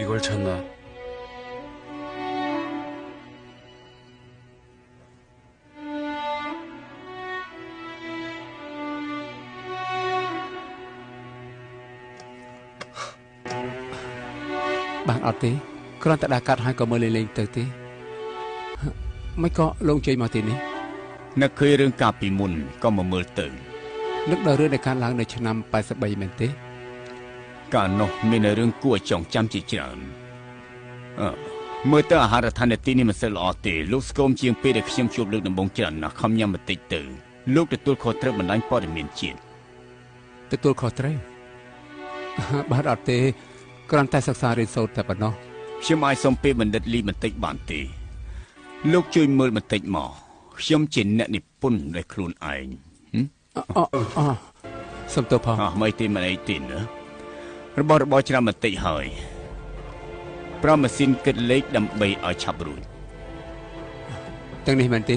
이걸 찾나? bạn ở tí còn ta đã cắt hai cậu mơ lên lên từ tí mấy có lông chơi mà tí ní នឹកឃើញរឿងកាលពីមុនក៏មកមើលទៅ នឹកដល់រឿងនៃការឡើងនៅឆ្នាំ83មែនទេ កាលនោះមានរឿងគួរចងចាំជាច្រើនមើលទៅអាហារដ្ឋានទីនេះមិនសូវល្អទេលោកស្គមជាងពេលដែលខ្ញុំជួបលើកដំបូងច្រើនណាស់ខំញ៉ាំបន្តិចទៅលោកទទួលខុសត្រូវបណ្ដាញព័ត៌មានជាតិ ទទួលខុសត្រូវបាទអត់ទេគ្រាន់តែសិក្សារៀនសូត្រតែប៉ុណ្ណោះ ខ្ញុំអាចសុំពេលបណ្ឌិតលីបន្តិចបានទេលោកជួយមើលបន្តិចមកខ្ញុំជាអ្នកនិពន្ធដោយខ្លួនឯងសុំទោសផងមិនទេមិនអីទេណារបស់របរច្រើនបន្តិចហើយប្រើម៉ាស៊ីនគិតលេខដើម្បីឲ្យឆាប់រួចទាំងនេះមែនទេ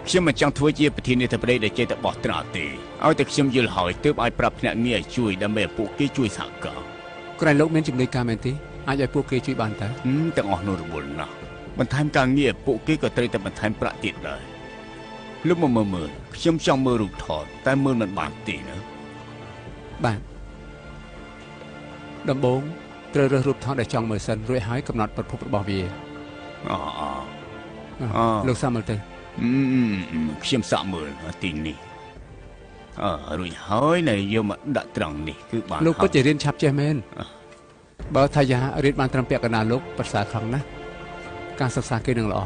ខ្ញុំមិនចង់ធ្វើជាប្រធានាធិបតីដែលចេះតែបោះត្រាទេឲ្យតែខ្ញុំយល់ហើយទើបឲ្យប្រាប់ភ្នាក់ងារឲ្យជួយដើម្បីឲ្យពួកគេជួយសហការក្រែងលោកមានជំនួយការមែនទេអាចឲ្យពួកគេជួយបានតើទាំងអស់នោះរវល់ណាស់បន្ថែមការងារពួកគេក៏ត្រូវតែបន្ថែមប្រាក់ទៀតដែរលោកមកមើលខ្ញុំចង់មើលរូបថតតែមើលមិនបានទេណាបាទដំបូងត្រូវរើសរូបថតដែលចង់មើលសិនរួចហើយកំណត់ប្រភពរបស់វាលោកសាកមើលទៅខ្ញុំសាកមើលទីនេះរួចហើយនៅយកមកដាក់ត្រង់នេះគឺបានលោកពិតជារៀនឆាប់ចេះមែនបើថាយ៉ារៀនបានត្រឹមពាក់កណ្ដាលលោកប្រសើរខ្លាំងណាស់ការសិក្សាគេនឹងល្អ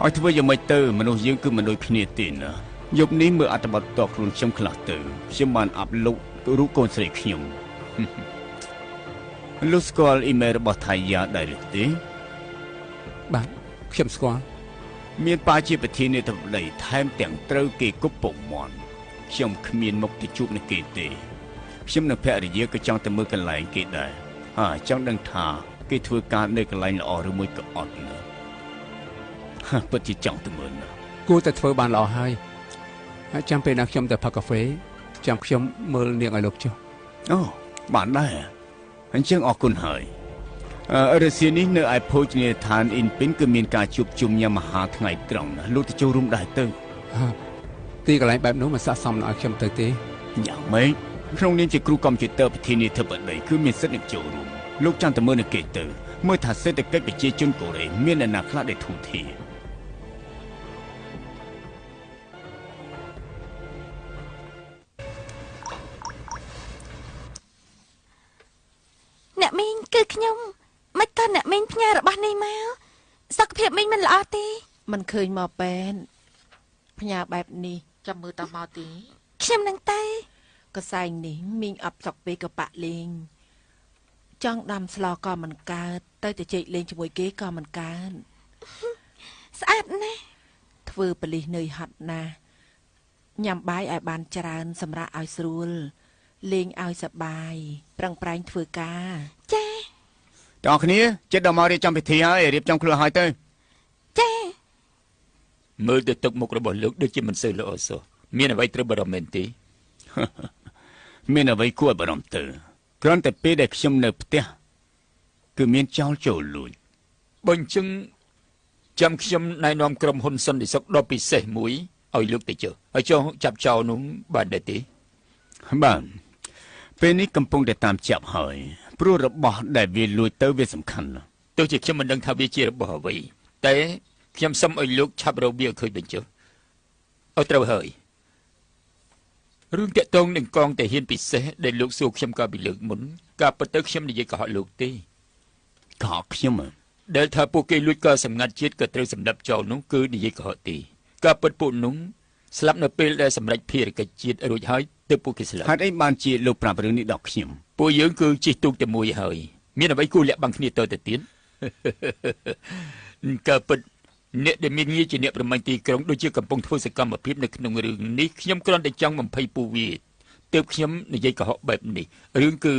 ឲ្យធ្វើយ៉ាងម៉េចទៅមនុស្សយើងគឺមនុស្សគ្នាទេណាយប់នេះមើលអត្ថបទតខ្លួនខ្ញុំខ្លះទៅខ្ញុំបានអាប់ឡូតរូបកូនស្រីខ្ញុំលោកស្គាល់អ៊ីមែលរបស់ថៃយ៉ាដែរឬទេបាទខ្ញុំស្គាល់មានប៉ាជាប្រធានាធិបតីថែមទាំងត្រូវគេគប់ពុកមាន់ខ្ញុំគ្មានមុខទៅជួបនឹងគេទេខ្ញុំនិងភរិយាក៏ចង់ទៅមើលកន្លែងគេដែរចង់ដឹងថាគេធ្វើការនៅកន្លែងល្អឬមួយក៏អត់ណាពិតជាចង់ទៅមើលណាគួរតែធ្វើបានល្អហើយចាំពេលណាខ្ញុំទៅផឹកកាហ្វេចាំខ្ញុំមើលនាងឲ្យលោកចុះអូបានដែរអញ្ចឹងអរគុណហើយរសៀលនេះនៅឯភោជនីយដ្ឋានអ៊ីនពីនគឺមានការជួបជុំញ៉ាំអាហារថ្ងៃត្រង់ណាលោកទៅចូលរួមដែរទៅទីកន្លែងបែបនោះមិនស័ក្តិសមឲ្យខ្ញុំទៅទេយ៉ាងម៉េចក្នុងនាមជាគ្រូកុំព្យូទ័រប្រធានាធិបតីគឺមានសិទ្ធិនឹងចូលរួមលោកចាំតែមើលនៅគេទៅមើលថាសេដ្ឋកិច្ចប្រជាជនកូរ៉េមានអ្នកណាខ្លះដែលធូរធារអ្នកមីងគឺខ្ញុំមិនតើអ្នកមីងផ្ញើរបស់នេះមកសុខភាពមីងមិនល្អទេមិនឃើញមកបែនផ្ញើបែបនេះចាំមើលតើមកទីខ្ញុំនឹងទៅកសែងនេះមីងអប់សុកពេកក៏បាក់លេងចង់ដាំស្លក៏មិនកើតទៅតែជែកលេងជាមួយគេក៏មិនកើតស្អាតណាស់ធ្វើប៉លិសនឿយហត់ណាស់ញ៉ាំបាយឲ្យបានច្រើនសម្រាប់ឲ្យស្រួលលេងឲ្យសប្បាយប្រឹងប្រែងធ្វើការចាបងប្អូនចិត្តដល់មករៀបចំពិធីហើយរៀបចំខ្លួនហើយទៅចាមើលទៅទឹកមុខរបស់លោកដូចជាមិនសូវល្អសោះមានអ្វីត្រូវបារម្ភមែនទេមានអ្វីគួរឲ្យបារម្ភទៅគ្រាន់តែពេលដែលខ្ញុំនៅផ្ទះគឺមានចោលចូលលួចបើអញ្ចឹងចាំខ្ញុំណែនាំក្រុមហ៊ុនសន្តិសុខដ៏ពិសេសមួយឲ្យលោកទៅចុះហើយចុះចាប់ចោលនោះបានដែរទេបាទពេលនេះកំពុងតែតាមចាប់ហើយព្រោះរបស់ដែលវាលួចទៅវាសំខាន់ណាស់ទោះជាខ្ញុំមិនដឹងថាវាជារបស់អ្វីតែខ្ញុំសូមឲ្យលោកឆាប់រកវាឲ្យឃើញបញ្ចុះអត់ត្រូវហើយរឿងតាក់ទងនឹងកងទាហានពិសេសដែលលោកសួរខ្ញុំកាលពីលើកមុនការពិតទៅខ្ញុំនិយាយកុហកលោកទេកុហកខ្ញុំដែលថាពួកគេលួចក៏សម្ងាត់ជាតិក៏ត្រូវសម្លាប់ចោលនោះគឺនិយាយកុហកទេការពិតពួកនោះស្លាប់នៅពេលដែលសម្រេចភារកិច្ចជាតិរួចហើយទើបពួកគេស្លាប់ហេតុអីបានជាលោកប្រាប់រឿងនេះដល់ខ្ញុំពួកយើងគឺជិះទូកតែមួយហើយមានអ្វីគួរលាក់បាំងគ្នាទៅទៀតការពិតអ្នកដែលមានងារជាអ្នកប្រមាញ់ទីក្រុងដូចជាកំពុងធ្វើសកម្មភាពនៅក្នុងរឿងនេះខ្ញុំគ្រាន់តែចង់បំភ័យពួកវាទើបខ្ញុំនិយាយកុហកបែបនេះរឿងគឺ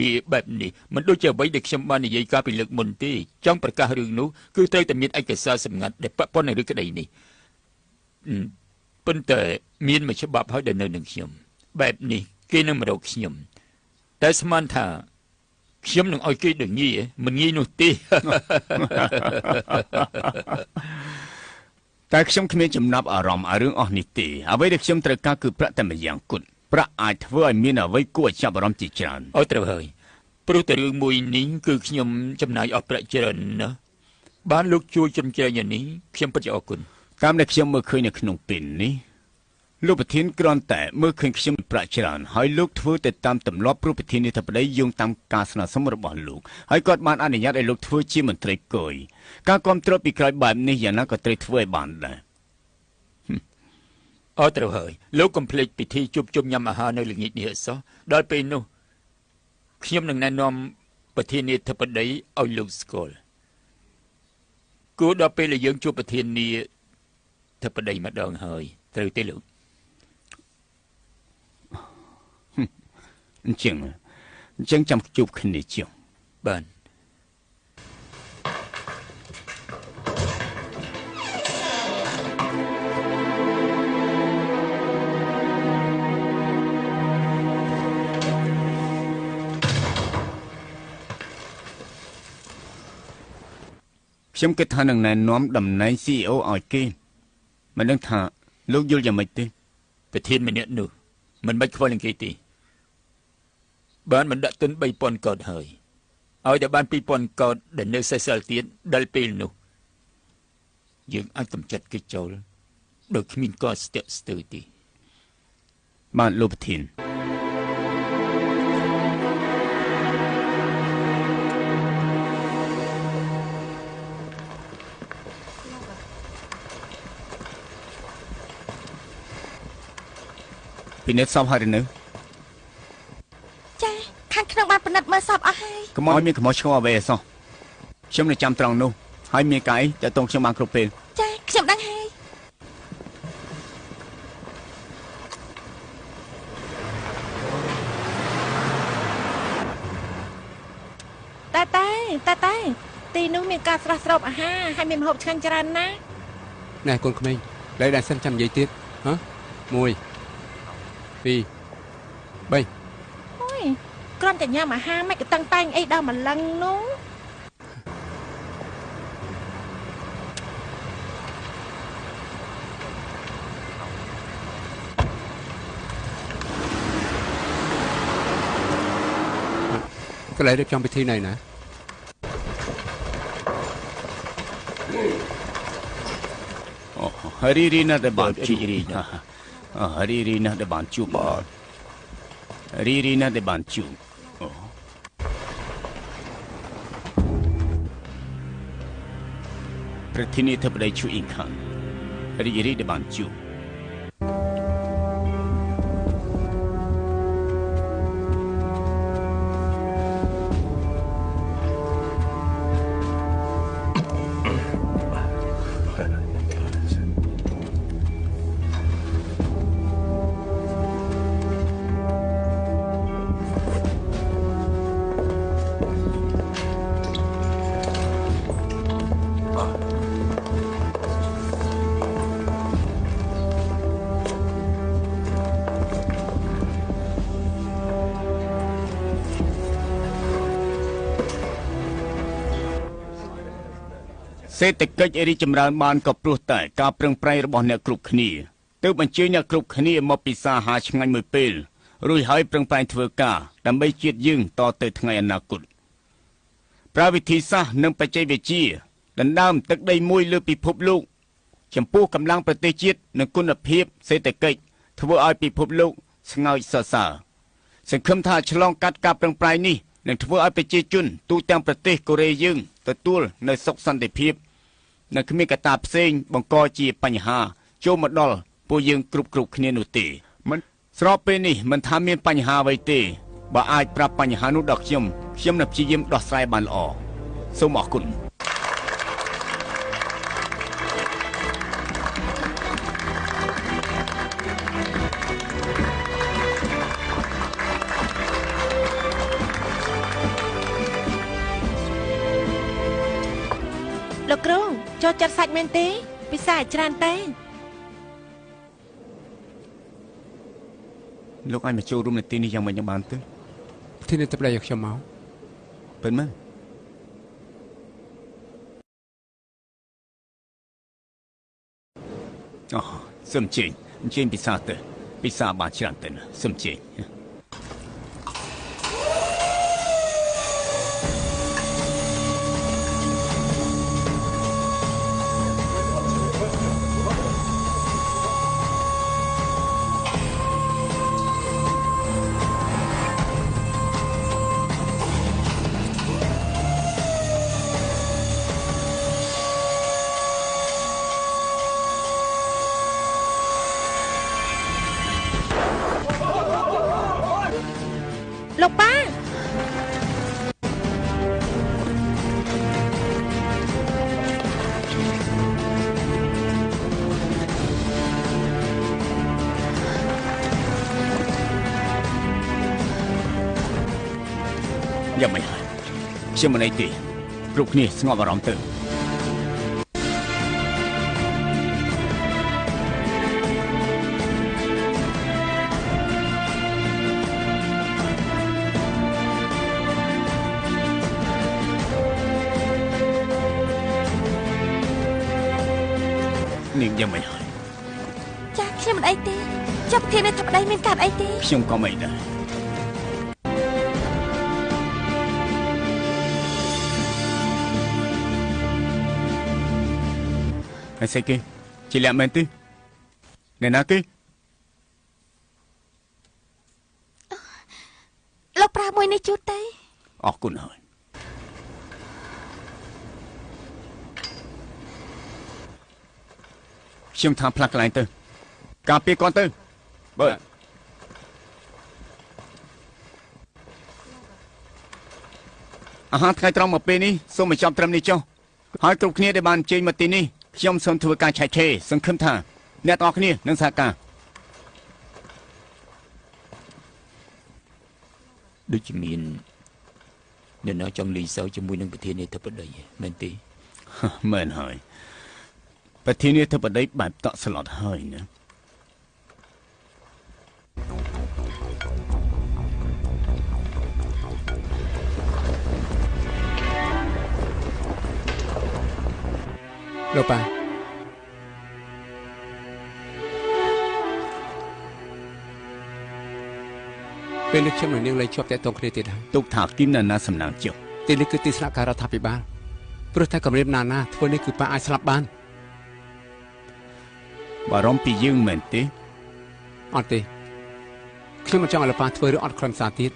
វាបែបនេះមិនដូចជាអ្វីដែលខ្ញុំបាននិយាយកាលពីលើកមុនទេចង់ប្រកាសរឿងនោះគឺត្រូវតែមានឯកសារសម្ងាត់ដែលពាក់ព័ន្ធនឹងរឿងក្តីនេះប៉ុន្តែមានមួយច្បាប់ហើយដែលនៅនឹងខ្ញុំបែបនេះគេនឹងមករកខ្ញុំតែស្មានថា ខ្ញុំនឹងឲ្យគេដូចងាយមិនងាយនោះទេ តែខ្ញុំគ្មានចំណាប់អារម្មណ៍ឲ្យរឿងអស់នេះទេអ្វីដែលខ្ញុំត្រូវការគឺប្រាក់តែម្យ៉ាងគត់ប្រាក់អាចធ្វើឲ្យមានអ្វីគួរឲ្យចាប់អារម្មណ៍ជាច្រើន អូត្រូវហើយព្រោះតែរឿងមួយនេះគឺខ្ញុំចំណាយអស់ប្រាក់ច្រើនណាស់បានលោកជួយជំរុញយ៉ាងនេះខ្ញុំពិតជាអរគុណ តាមដែលខ្ញុំមើលឃើញនៅក្នុងពេលនេះលោកប្រធានគ្រាន់តែមើលឃើញខ្ញុំប្រាក់ច្រើនហើយលោកធ្វើទៅតាមទម្លាប់ព្រោះប្រធានាធិបតីយោងតាមការស្នើសុំរបស់លោកហើយគាត់បានអនុញ្ញាតឲ្យលោកធ្វើជាមន្ត្រីគយការគ្រប់គ្រងពីក្រោយបែបនេះយ៉ាងណាក៏ត្រូវធ្វើឲ្យបានដែរ អូត្រូវហើយលោកកុំភ្លេចពិធីជួបជុំញ៉ាំអាហារនៅល្ងាចនេះអសោះដល់ពេលនោះខ្ញុំនឹងណែនាំប្រធានាធិបតីឲ្យលោកស្គាល់គួរដល់ពេលដែលយើងជួបប្រធានាធិបតីម្ដងហើយត្រូវទេលោក អញ្ចឹងចាំជួបគ្នាជាង បាន ខ្ញុំគិតថានឹងណែនាំតំណែង CEO ឲ្យគេមិនដឹងថាលោកយល់យ៉ាងម៉េចទេ ប្រធានម្នាក់នោះមិនបាច់ខ្វល់នឹងគេទេបានមិនដាក់ទុន 3000 កោដហើយឲ្យតែបាន 2000 កោដដែលនៅសេសសល់ទៀតដល់ពេលនោះយើងអាចកំចាត់គេចោលដោយគ្មានកោស្ទាក់ស្ទើរទេ បាទលោកប្រធាន ពិនិត្យសពហើយឬនៅ ចាខាងក្នុងបានពិនិត្យមើលសពអស់ហើយក ុំឲ្យមានកំហុសឆ្គងអ្វីអសោះខ្ញុំនឹងចាំត្រង់នោះហើយមានកាយតែតងខ្ញុំបានគ្រប់ពេល ចាខ្ញុំដឹងហើយ តែទីនោះមានការស្រស់ស្រូបអាហារហើយមានម្ហូបឆ្ងាញ់ច្រើនណាស់ ណែកូនក្មេងលេខដែលសិនចាំនិយាយទៀតហ៎ 1 2 3 អូយគ្រាន់តែញ៉ាំអាហារមិនក៏តឹងតែងអីដល់ម្លឹងនោះ កន្លែងរៀបចំពិធីណៃណា អូរីណាស់ដែលបានជួបរីណាស់ដែលបានជួបបាទរីណាស់ដែលបានជួបអូប្រធានាធិបតីឈូអ៊ីងខានរីដែលបានជួប សេដ្ឋកិច្ចរីកចម្រើនបានក៏ព្រោះតែការប្រឹងប្រែងរបស់អ្នកគ្រប់គ្នាទើបអញ្ជើញអ្នកគ្រប់គ្នាមកពិសាអាហារឆ្ងាញ់មួយពេលរួចហើយប្រឹងប្រែងធ្វើការដើម្បីជាតិយើងតទៅថ្ងៃអនាគតប្រើវិធីសាស្ត្រនិងបច្ចេកវិទ្យាដណ្ដើមទឹកដីមួយលើពិភពលោកចំពោះកម្លាំងប្រទេសជាតិនិងគុណភាពសេដ្ឋកិច្ចធ្វើឲ្យពិភពលោកស្ងើចសរសើរសង្ឃឹមថាឆ្លងកាត់ការប្រឹងប្រែងនេះនឹងធ្វើឲ្យប្រជាជនទូទាំងប្រទេសកូរ៉េយើងទទួលនូវសុខសន្តិភាព នៅគ្មានកត្តាផ្សេងបង្កជាបញ្ហាចូលមកដល់ពួកយើងគ្រប់គ្នានោះទេមិនស្របពេលនេះមិនថាមានបញ្ហាអ្វីទេបើអាចប្រាប់បញ្ហានោះដល់ខ្ញុំនឹងព្យាយាមដោះស្រាយបានល្អសូមអរគុណ លោកគ្រូចូលចិត្តសាច់មែនទេពិសាច្រើនទេ លោកអាចមកចូលរួមនៅទីនេះយ៉ាងម៉េចបានទៅ ប្រធានាធិបតីឲ្យខ្ញុំមក ពិតមែនអូសូមជិញពិសាទៅពិសាបានច្រើនទៅណាសូមជិញលោកប៉ាយ៉ាងមិនហើយខ្ញុំមិនអីទេគ្រប់គ្នាស្ងប់អារម្មណ៍ទៅនាងយ៉ាងមិនហើយចាខ្ញុំមិនអីទេចាប់ប្រធាននៃថាប្តីមានកើតអីទេខ្ញុំក៏មិនដែរហើយស្អីគេជាលក្ខមែនទេអ្នកណាគេលោកប្រើមួយនេះជូតទៅអរគុណហើយខ្ញុំថាផ្លាស់កន្លែងទៅការពារគាត់ទៅបើអាហារថ្ងៃត្រង់មកពេលនេះសូមបញ្ចប់ត្រឹមនេះចុះហើយគ្រប់គ្នាដែលបានអញ្ជើញមកទីនេះខ្ញុំសូមធ្វើការឆែកឆេរសង្ឃឹមថាអ្នកទាំងអស់គ្នានឹងសហការដូចជាមានអ្នកណាចង់លេងសើចជាមួយនឹងប្រធានាធិបតីមែនទេមែនហើយប្រធានាធិបតីបែបតក់ស្លុតហើយណាលោកប៉ាពេលនេះខ្ញុំនឹងនាងលែងជាប់តែតងគ្នាទៀតហើយទុកថាគីមណាសំណាងចុះទីនេះគឺទីស្នាក់ការរដ្ឋាភិបាលព្រោះតែកម្រិតណាធ្វើនេះគឺប៉ាអាចស្លាប់បានបារម្ភពីយើងមែនទេអត់ទេខ្ញុំមិនចង់ឲ្យលោកប៉ាធ្វើរឿងអត់ខ្លឹមសារទៀត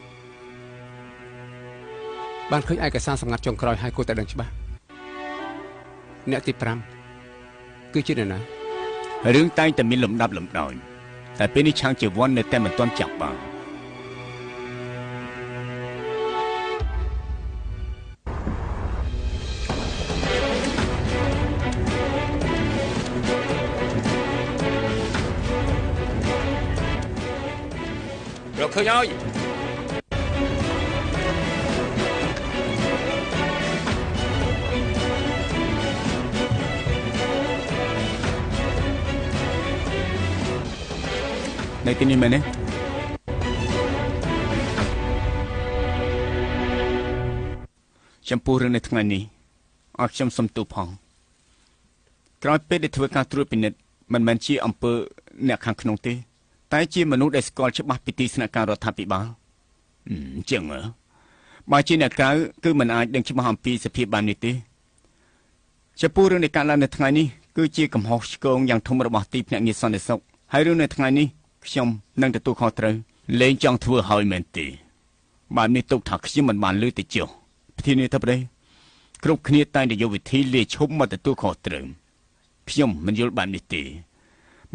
បានឃើញឯកសារសម្ងាត់ចុងក្រោយហើយគួរតែដឹងច្បាស់អ្នកទី5គឺជាអ្នកណារឿងតែងតែមានលំដាប់លំដោយតែពេលនេះឆាំងជាវ័ននៅតែមិនទាន់ចាប់បានរកឃើញហើយនៅទីនេះមែនទេចំពោះរឿងនៅថ្ងៃនេះអរខ្ញុំសុំទោសផងក្រោយពេលដែលធ្វើការត្រួតពិនិត្យមិនមែនជាអំពើអ្នកខាងក្នុងទេតែជាមនុស្សដែលស្គាល់ច្បាស់ពីទីស្នាក់ការរដ្ឋាភិបាលអញ្ចឹងបើជាអ្នកក្រៅគឺមិនអាចដឹងច្បាស់អំពីសភាពបាននេះទេចំពោះរឿងនៃការឡើងនៅថ្ងៃនេះគឺជាកំហុសឆ្គងយ៉ាងធំរបស់ទីភ្នាក់ងារសន្តិសុខហើយរឿងនៅថ្ងៃនេះខ្ញុំនឹងទទួលខុសត្រូវលែងចង់ធ្វើឲ្យមែនទេបែបនេះទុកថាខ្ញុំមិនបានលើទៅចុះប្រធានាធិបតីគ្រប់គ្នាតែងតែយកវិធីលាឈប់មកទទួលខុសត្រូវខ្ញុំមិនយល់បែបនេះទេ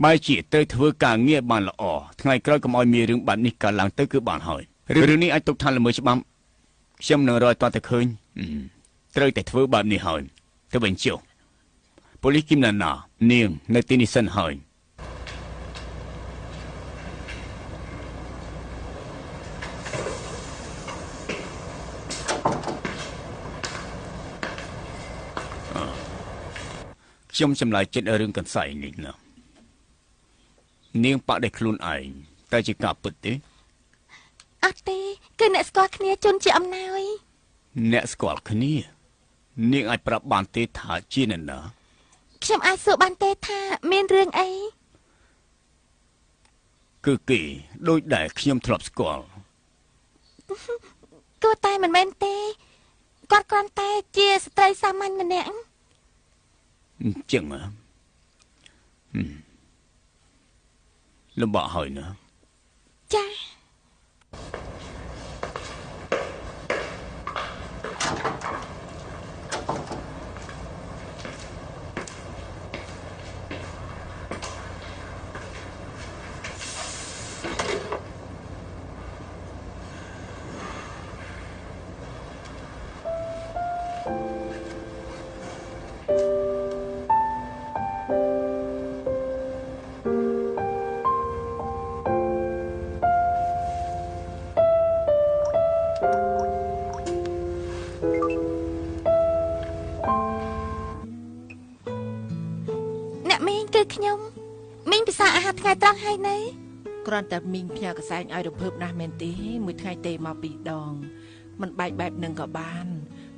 បើជាត្រូវធ្វើការងារបានល្អថ្ងៃក្រោយកុំឲ្យមានរឿងបែបនេះកើតឡើងទៅគឺបានហើយរឿងនេះអាចទុកថាល្មើសច្បាប់ខ្ញុំនឹងរកតតែឃើញត្រូវតែធ្វើបែបនេះហើយទៅវិញចុះប៉ូលីសគីមណានាងនៅទីនេះសិនហើយខ្ញុំចម្លើយចិត្តរឿងកន្សែងនេះណានាងបដិខ្លួនឯងតែជាការពិតទេអត់ទេគឺអ្នកស្គាល់គ្នាជន់ជាអំណោយ អ្នកស្គាល់គ្នានាងអាចប្រាប់បានទេថាជាអ្នកណា ខ្ញុំអាចសួរបានទេថាមានរឿងអី គឺគេដូចដែលខ្ញុំធ្លាប់ស្គាល់ គឺតែមិនមែនទេគាត់គ្រាន់តែជាស្ត្រីសាមញ្ញម្នាក់ អញ្ចឹងហ៎លំបាកហើយណា ចា អ្នកមីងគឺខ្ញុំមីងពិសាអាហារថ្ងៃត្រង់ហើយនៅ គ្រាន់តែមីងផ្ញើកសែងឲ្យរំភើបណាស់មែនទេមួយថ្ងៃទេមក2ដងមិនបែកបែបនឹងក៏បាន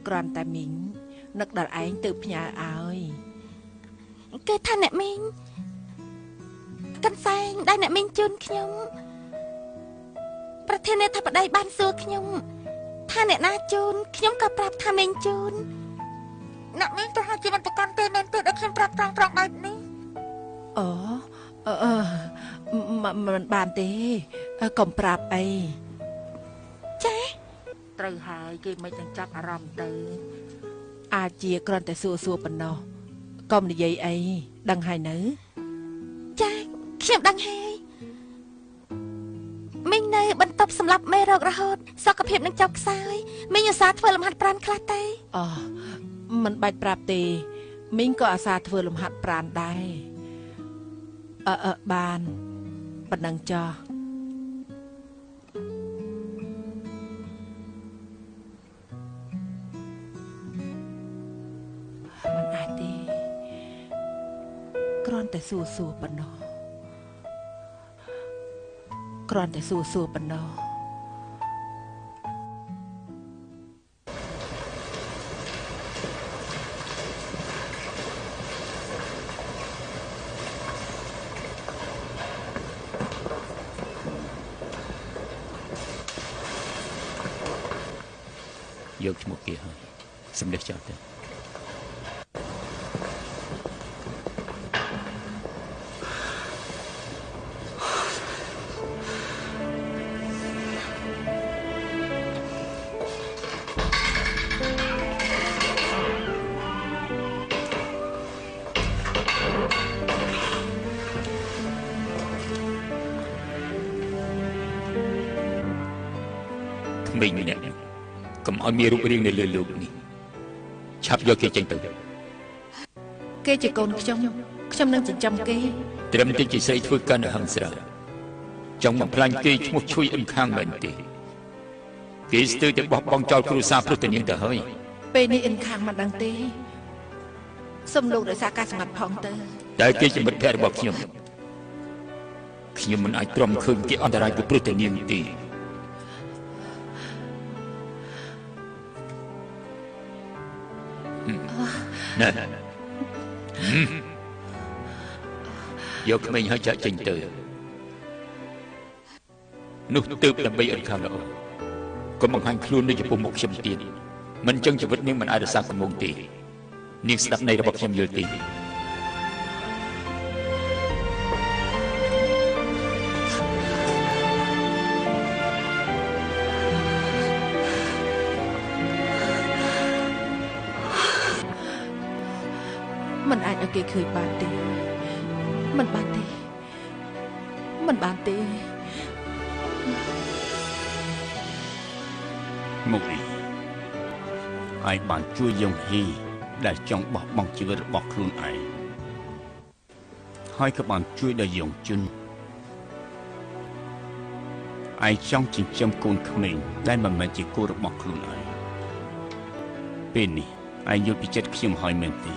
គ្រាន់តែមីងនឹកដល់ឯងទៅផ្ញើឲ្យ គឺថាអ្នកមីងកន្សែងដែលអ្នកមីងជូនខ្ញុំប្រធានាធិបតីបានសួរខ្ញុំថាអ្នកណាជូនខ្ញុំក៏ប្រាប់ថាមីងជូនអ្នកមីងទៅហៅជាមិនប្រកាន់ទេមែនទេដែលខ្ញុំប្រាប់ត្រង់បែបនេះ អូមិនបានទេកុំប្រាប់អី ចា ត្រូវហើយគេមិនទាំងចាប់អារម្មណ៍ទៅអាចជាគ្រាន់តែសួរប៉ុណ្ណោះកុំនិយាយអីដឹងហើយនៅ ចាខ្ញុំដឹងហើយមីងនៅបន្ទប់សម្រាប់មេរោគរហូតសុខភាពនឹងចុះខ្សោយមីងឧស្សាហ៍ធ្វើលំហាត់ប្រាណខ្លះទេ អូមិនបាច់ប្រាប់ទេមីងក៏អាសាធ្វើលំហាត់ប្រាណដែរបានប៉ុណ្ណឹងចោះមិនអាចទេគ្រាន់តែសួរប៉ុណ្ណោះគ្រាន់តែសួរប៉ុណ្ណោះ យកឈ្មោះគេហើយសម្លេចចោលទៅ ក្មេងម្នាក់កុំឲ្យមានរូបរាងនៅលើលោកនេះឆាប់យកគេចេញទៅ គេជាកូនខ្ញុំនឹងចិញ្ចឹមគេ ត្រឹមតែជាស្រីធ្វើការនៅហឹងស្រាចង់បំផ្លាញគេឈ្មោះឈួយអឹមខាងមែនទេគេស្ទើរតែបោះបង់ចោលគ្រួសារព្រោះតែនាងទៅហើយ ពេលនេះអិនខាងមិនដឹងទេសំលោកដោយសារការសម្ងាត់ផងទៅ តែគេជាមិត្តភក្តិរបស់ខ្ញុំមិនអាចទ្រាំឃើញគេអន្តរាយពីព្រោះតែនាងទេណែយកក្មេងឲ្យចាក់ចេញទៅនោះទើបដើម្បីអត់ខាងល្អកុំបង្ហាញខ្លួននៅចំពោះមុខខ្ញុំទៀតមិនចឹងជីវិតនាងមិនអាចរក្សាកំងទេនាងស្ដាប់នៃរបស់ខ្ញុំយល់ទេ មិនអាចឲ្យគេឃើញបានទេមិនបានទេ មកនេះហើយបានជួយយងហ៊ីដែលចង់បោះបង់ជីវិតរបស់ខ្លួនឯងហើយក៏បានជួយដល់យងជុនឯងចង់ចិញ្ចឹមកូនក្មេងដែលមិនមែនជាកូនរបស់ខ្លួនឯងពេលនេះឯងយល់ពីចិត្តខ្ញុំហើយមែនទេ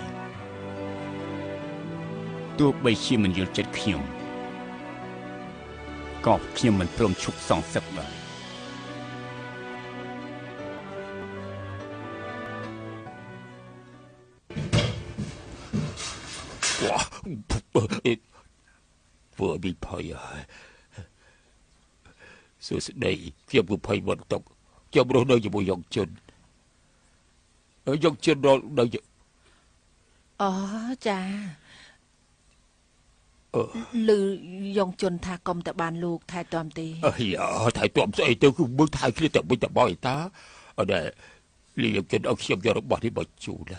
ទោះបីជាមិនយល់ចិត្តខ្ញុំក៏ខ្ញុំមិនព្រមឈប់សងសឹកដែរ vừa bị phơi sự đây khi vừa phơi vận tộc cho bố nơi cho bố dòng chân ở dòng chân đó đây អូចាលឺយ៉ងជន់ថាកុំតែបានលោកថែទាំទេ ថែទាំស្អីទៅគឺមើលថែគ្នាតែមិនតែបោះតាអត់ដែរលីយកចិត្តឲ្យខ្ញុំយករបស់នេះមកជូន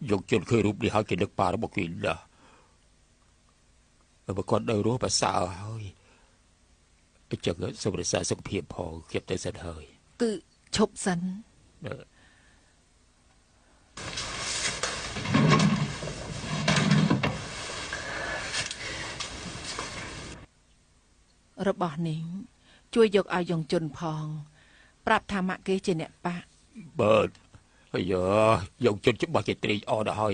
យកជន់ឃើញរូបនេះហើយគេនឹកប៉ារបស់គេណាបើគាត់នៅរស់ប្រសើរហើយចឹងសុខរក្សាសុខភាពផងខ្ញុំទៅសិនហើយ គឺឈប់សិនរបស់នេះជួយយកឲ្យយ៉ងជន់ផងប្រាប់ថាម៉ាក់គេជាអ្នកប៉ះបើអាយ៉ាយ៉ងជន់ច្បាស់គេត្រេកអរដល់ហើយ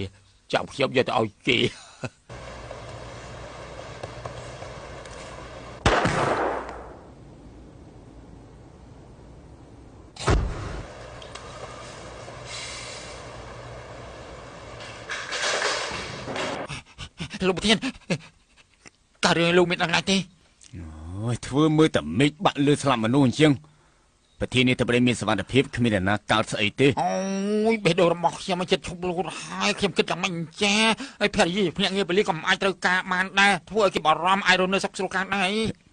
ចាប់ខ្ញុំយកទៅឲ្យគេ លោកប្រធានការរឿងលោកមានដឹងណាស់ទេអូយធ្វើមើលតែមេឃបាក់លើស្លាប់មនុស្សអញ្ចឹងប្រធាននេះតែប្រេមានសវត្ថិភាពគ្មានអ្នកណាកោតស្អីទេអូយបេះដូងរបស់ខ្ញុំមិនចិត្តឈប់លោតហើយខ្ញុំគិតតែមិនចាហើយភរិយាភ្នាក់ងារប៉ូលីសក៏មិនអាចត្រូវការបានដែរធ្វើឲ្យគេបារម្ភអាយរ៉ូនៅស្រុកស្រួលខាងដែរ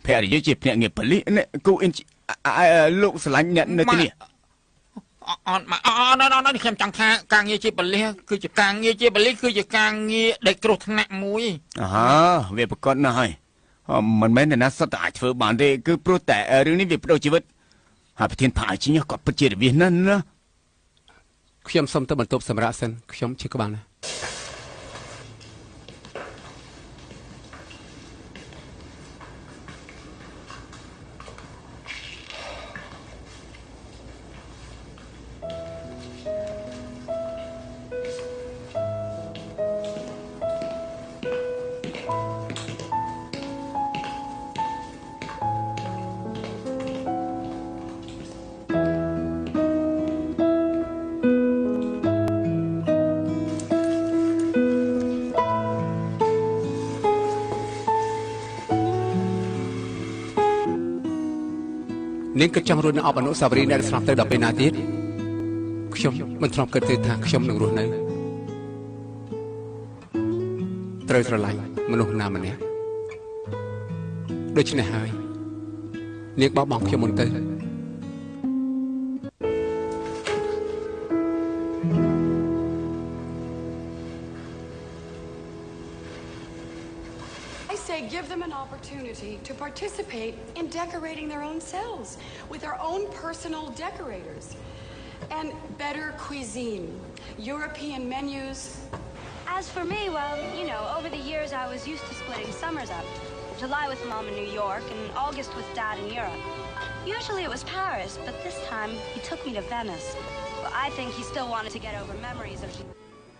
ភរិយាជាភ្នាក់ងារប៉ូលីសនេះគូអ៊ីនលោកស្រឡាញ់អ្នកនៅទីនេះអត់ខ្ញុំចង់ថាការងារជាប៉ូលីសគឺជាការងារជាប៉ូលីសគឺជាការងារដែលគ្រោះថ្នាក់មួយវាប្រកបណាស់ហើយមិនមែនអ្នកណាសុទ្ធតែអាចធ្វើបានទេគឺព្រោះតែរឿងនេះវាបដូរជីវិតហើយប្រធានផាអជីញគាត់ពិតជារវាសណាស់ណាខ្ញុំសុំទៅបន្ទប់សម្រាប់សិនខ្ញុំជិះក្បាលណា នាងគិតចង់រស់នៅអបអនុស្សាវរីយ៍អ្នកស្លាប់ទៅដល់ពេលណាទៀតខ្ញុំមិនធ្លាប់គិតទេថាខ្ញុំនឹងរស់នៅត្រូវស្រឡាញ់មនុស្សណាម្នាក់ដូច្នេះហើយនាងបោះបង់ខ្ញុំមុនទៅ Give them an opportunity to participate in decorating their own cells with their own personal decorators and better cuisine, European menus. As for me, well, you know, over the years I was used to splitting summers up. July with Mom in New York and August with Dad in Europe. Usually it was Paris, but this time he took me to Venice. Well, I think he still wanted to get over memories of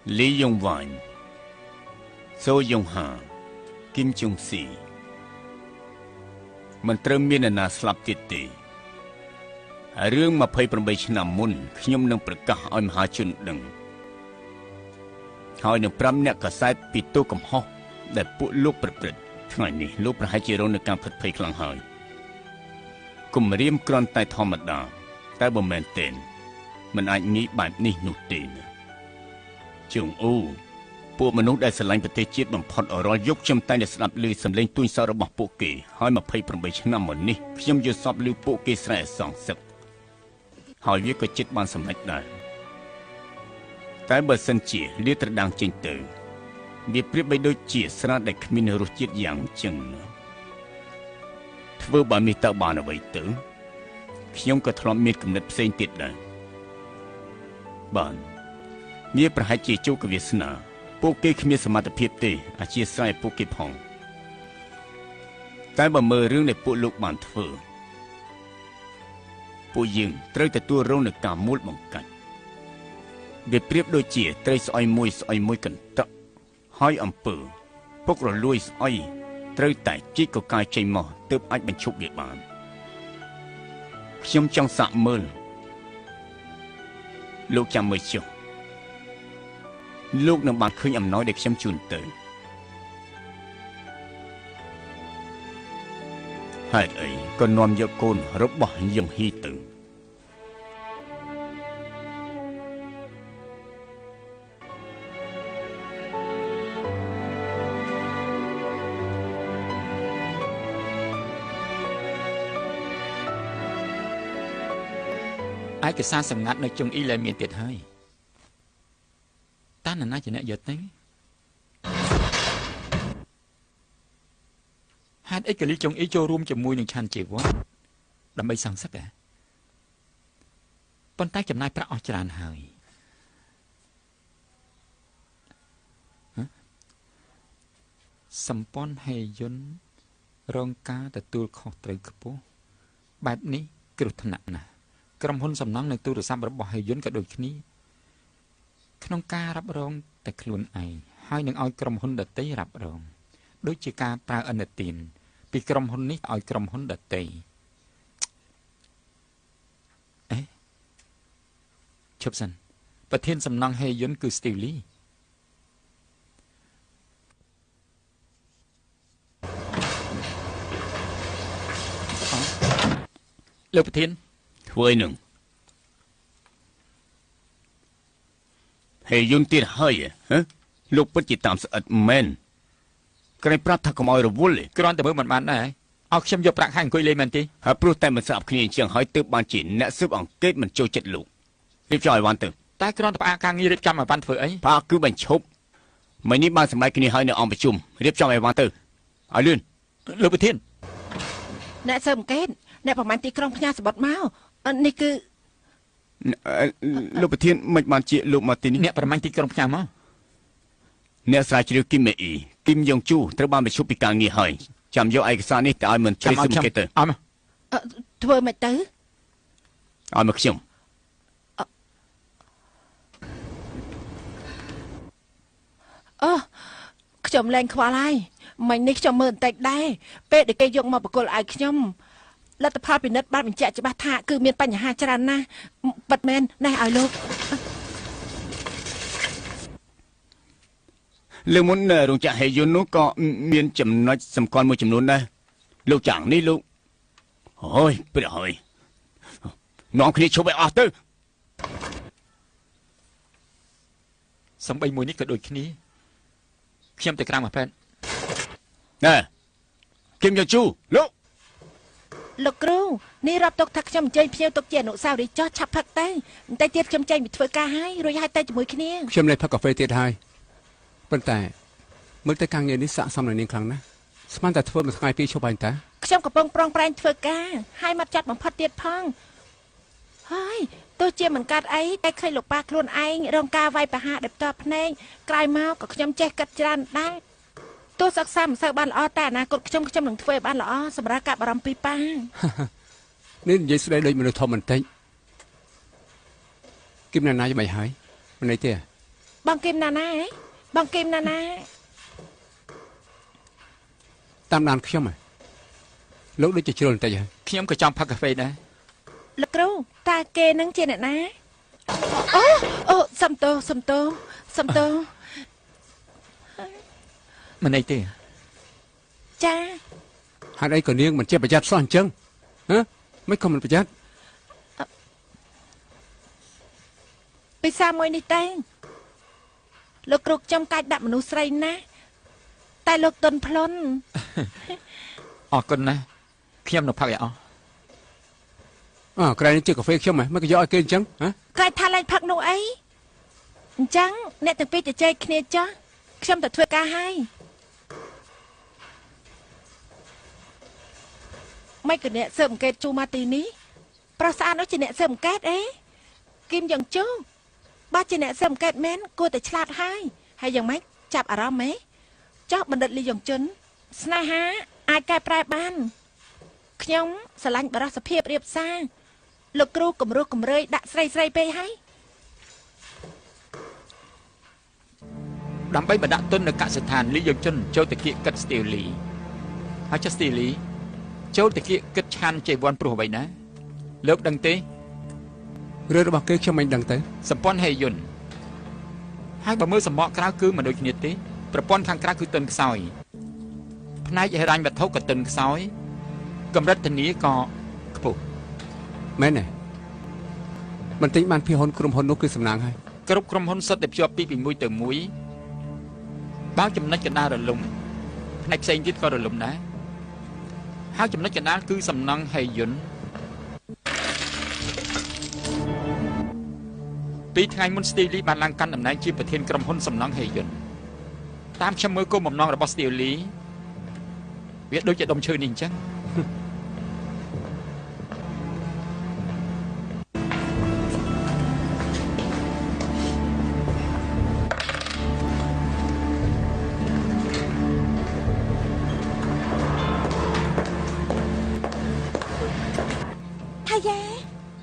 Lee Yong-wan, So Yong-ha, Kim Jong-si មិនត្រូវមានអ្នកណាស្លាប់ទៀតទេរឿង28ឆ្នាំមុនខ្ញុំនឹងប្រកាសឲ្យមហាជនដឹងហើយនឹង5អ្នកកសែតពីទោសកំហុសដែលពួកលោកប្រព្រឹត្តថ្ងៃនេះលោកប្រហែលជារងនឹងការផិតភ័យខ្លាំងហើយគំរាមគ្រាន់តែធម្មតាតែបើមែនទេមិនអាចងាយបែបនេះនោះទេជុងអូពួកមនុស្សដែលស្រឡាញ់ប្រទេសជាតិបំផុតរាល់យុគខ្ញុំតែងតែស្ដាប់ឮសំឡេងទួញសោតរបស់ពួកគេហើយ28ឆ្នាំមុននេះខ្ញុំយល់សពឮពួកគេស្រែកសងសឹកហើយវាក៏ចិត្តបានសម្រេចដែរតែបើសិនជាលាត្រដាងចេញទៅវាប្រៀបបីដូចជាស្រាដែលគ្មានរសជាតិយ៉ាងចឹងធ្វើបើនេះតើបានអ្វីទៅខ្ញុំក៏ធ្លាប់មានគំនិតផ្សេងទៀតដែរបានវាប្រហែលជាជោគវាសនាពួកគេគ្មានសមត្ថភាពទេអធិស្ឋានពួកគេផងតែបើមើលរឿងដែលពួកលោកបានធ្វើពួកយើងត្រូវទទួលរងនឹងការមូលបង្កាច់វាប្រៀបដូចជាត្រីស្អុយមួយកន្ទក់ហើយអំពើពុករលួយស្អុយ ត្រូវតែជីកកកាយចេញមកទើបអាចបញ្ឈប់វាបានខ្ញុំចង់សាកមើលលោកចាំមើលចុះលោកនឹងបានឃើញអំណោយដែលខ្ញុំជូនទៅហេតុអីក៏នាំយកកូនរបស់យឹមហ៊ីទៅឯកសារសម្ងាត់នៅជុងអ៊ីលែមានទៀតហើយតានណាជាអ្នកយកទៅហេតុអីក៏លីជុងអ៊ីចូលរួមជាមួយនឹងឆាន់ជីវ័តដើម្បីសង្សឹកប៉ុន្តែចំណាយប្រាក់អស់ច្រើនហើយសម្ព័ន្ធហេយុនរងការទទួលខុសត្រូវខ្ពស់បែបនេះគ្រោះថ្នាក់ណាស់ក្រុមហ៊ុនសំណង់នៅទូរស័ព្ទរបស់ហេយុនក៏ដូចគ្នាក្នុងការរ៉ាប់រងតែខ្លួនឯងហើយនឹងឲ្យក្រុមហ៊ុនដទៃរ៉ាប់រងដូចជាការប្រើឥណទានពីក្រុមហ៊ុននេះឲ្យក្រុមហ៊ុនដទៃឈប់សិនប្រធានសំណង់ហេយុនគឺស្ទីវលីលោកប្រធានធ្វើអីនឹងហេយុនទៀតហើយហ៎លោកពិតជាតាមស្អិតមែនក្រែងប្រាប់ថាកុំឲ្យរវល់ទេគ្រាន់តែមើលមិនបានដែរឲ្យខ្ញុំយកប្រាក់ហើយអង្គុយលេងមែនទេហើយព្រោះតែមិនស្រាប់គ្នាអញ្ចឹងហើយទើបបានជាអ្នកស៊ើបអង្កេតមិនចូលចិត្តលោករៀបចំឲ្យបានទៅតែគ្រាន់តែផ្អាកការងាររៀបចំឲ្យបានធ្វើអីផ្អាកគឺបញ្ឈប់មិញនេះបានសម្ដែងគ្នាហើយនៅអង្គប្រជុំរៀបចំឲ្យបានទៅឲ្យលឿនលោកប្រធានអ្នកស៊ើបអង្កេតអ្នកប្រមាណទីក្រុងផ្ញើសម្បត្តិមកនេះគឺលោកប្រធានមិនបានជាលោកមកទីនេះអ្នកប្រមាណទីក្រុងផ្ញើមកអ្នកស្រាវជ្រាវគីមមេអ៊ីគីមយ៉ុងជូត្រូវបានបញ្ឈប់ពីការងារហើយចាំយកឯកសារនេះទៅឲ្យមន្ត្រីស៊ើបអង្កេតទៅឲ្យមកធ្វើមិនទៅឲ្យមកខ្ញុំខ្ញុំលែងខ្វល់ហើយមិញនេះខ្ញុំមើលបន្តិចដែរពេលដែលគេយកមកបកគលឲ្យខ្ញុំលទ្ធផលពិនិត្យបានបញ្ជាក់ច្បាស់ថាគឺមានបញ្ហាច្រើនណាស់ពិតមែនណែឲ្យលោកលើមុនរោងចក្រហេយុននោះក៏មានចំណុចសម្គាល់មួយចំនួនដែរលោកចាំងនេះលោកអូយព្រះហើយនាំគ្នាឈប់ឲ្យអស់ទៅសំបីមួយនេះក៏ដូចគ្នាខ្ញុំទៅក្រៅមកពេទ្យណែគឹមយ៉ុងជូលោកគ្រូនេះរាប់ទុកថាខ្ញុំអញ្ជើញភ្ញៀវទុកជាអនុស្សាវរីយ៍ចោះឆាប់ផឹកទៅតែទៀតខ្ញុំចេញពីធ្វើការហើយរួចហើយទៅជាមួយគ្នាខ្ញុំលេងផឹកកាហ្វេទៀតហើយប៉ុន្តែមើលទៅការងារនេះស័ក្តិសមនឹងនាងខ្លាំងណាស់ស្មានតែធ្វើមួយថ្ងៃពីរឈប់ហើយតាខ្ញុំកំពុងប្រឹងប្រែងធ្វើការហើយមកចាត់បំផុតទៀតផងហើយទោះជាមិនកាត់អីតែឃើញលោកប៉ាខ្លួនឯងរងការវាយប្រហារដោយផ្ទាល់ភ្នែកក្រោយមកក៏ខ្ញុំចេះកាត់ច្រើនដែរទោះសិក្សាមិនសូវបានល្អតែអនាគតខ្ញុំនឹងធ្វើឲ្យបានល្អសម្រាប់ការបារម្ភពីប៉ានេះនិយាយស្ដីដូចមនុស្សធំបន្តិចគឹមណាណាយ៉ាងម៉េចហើយមិនអីទេបងគឹមណាណាបងគឹមណាណាតាមដានខ្ញុំហ៎លោកដូចជាជ្រុលបន្តិចហ៎ខ្ញុំក៏ចង់ផឹកកាហ្វេដែរលោកគ្រូតើគេនឹងជាអ្នកណាអូសំទោមិនអីទេចាហេតុអីក៏នាងមិនចេះប្រយ័ត្នសោះអញ្ចឹងហ៎មិនក៏មិនប្រយ័ត្នពីសារមួយនេះតែលោកគ្រូខ្ញុំកាច់ដាក់មនុស្សស្រីណាតែលោកទុនផ្លុនអរគុណណាស់ខ្ញុំនឹងផឹកឲ្យអស់ក្រែងនេះជាកាហ្វេខ្ញុំហ៎មិនក៏យកឲ្យគេអញ្ចឹងហ៎ក្រែងថាឡើងផឹកនោះអីអញ្ចឹងអ្នកទាំងពីរទៅជែកគ្នាចុះខ្ញុំទៅធ្វើការហើយមិនក៏អ្នកស៊ើបអង្កេតជួមកទីនេះប្រុសស្អាតនោះជាអ្នកស៊ើបអង្កេតអីគឹមយ៉ាងជុំបើជាអ្នកស៊ើបអង្កេតមែនគួរតែឆ្លាតហើយយ៉ាងម៉េចចាប់អារម្មណ៍ហ៎ចុះបណ្ឌិតលីយ៉ុងជុនស្នេហាអាចកែប្រែបានខ្ញុំស្រឡាញ់បរិសុភាពរៀបសារលោកគ្រូគំរោះគំរើយដាក់ស្រីពេកហើយដើម្បីបដាក់ទុននៅកសិដ្ឋានលីយ៉ុងជុនចូលទៅគៀកកិតស្ទីវលី ហើយចាស់ស្ទីលីចូលទៅគៀកគិតឆានជ័យវ័នព្រោះអ្វីណាលោកដឹងទេរឿងរបស់គេខ្ញុំមិនដឹងទៅសម្ព័ន្ធហេយុនហើយបើមើលសម្បកក្រៅគឺមិនដូចគ្នាទេប្រព័ន្ធខាងក្រៅគឺទន់ខ្សោយផ្នែកហិរញ្ញវត្ថុក៏ទន់ខ្សោយកម្រិតធានាក៏ខ្ពស់មែនទេបន្តិចបានភាគហ៊ុនក្រុមហ៊ុននោះគឺសំណាងហើយគ្រប់ក្រុមហ៊ុនសុទ្ធតែភ្ជាប់ពីមួយទៅមួយបើចំណុចកណ្ដាលរលំផ្នែកផ្សេងទៀតក៏រលំដែរហើយចំណុចកណ្ដាលគឺសំណង់ហេយុនពីថ្ងៃមុនស្ទីលីបានឡើងកាន់តំណែងជាប្រធានក្រុមហ៊ុនសំណង់ហេយុនតាមខ្ញុំមើលគោលបំណងរបស់ស្ទីលីវាដូចជាដុំឈើនេះអញ្ចឹង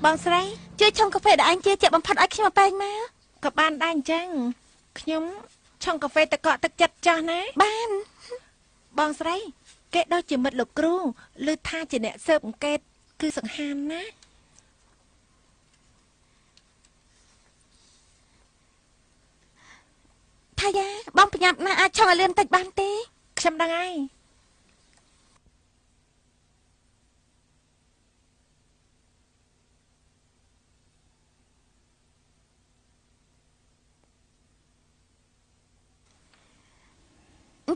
បងស្រីជួយឆុងកាហ្វេដែលអញជឿជាក់បំផុតឲ្យខ្ញុំប៉ែងមកក៏បានដែរអញ្ចឹងខ្ញុំឆុងកាហ្វេទឹកកកទឹកចិត្តចាស់ណាបានបងស្រីគេដូចជាមិត្តលោកគ្រូឮថាជាអ្នកស៊ើបអង្កេតគឺសង្ហានណាថាយ៉ាបងប្រញាប់ណាអាចឆុងឲ្យលឿនតិចបានទេខ្ញុំដឹងហើយ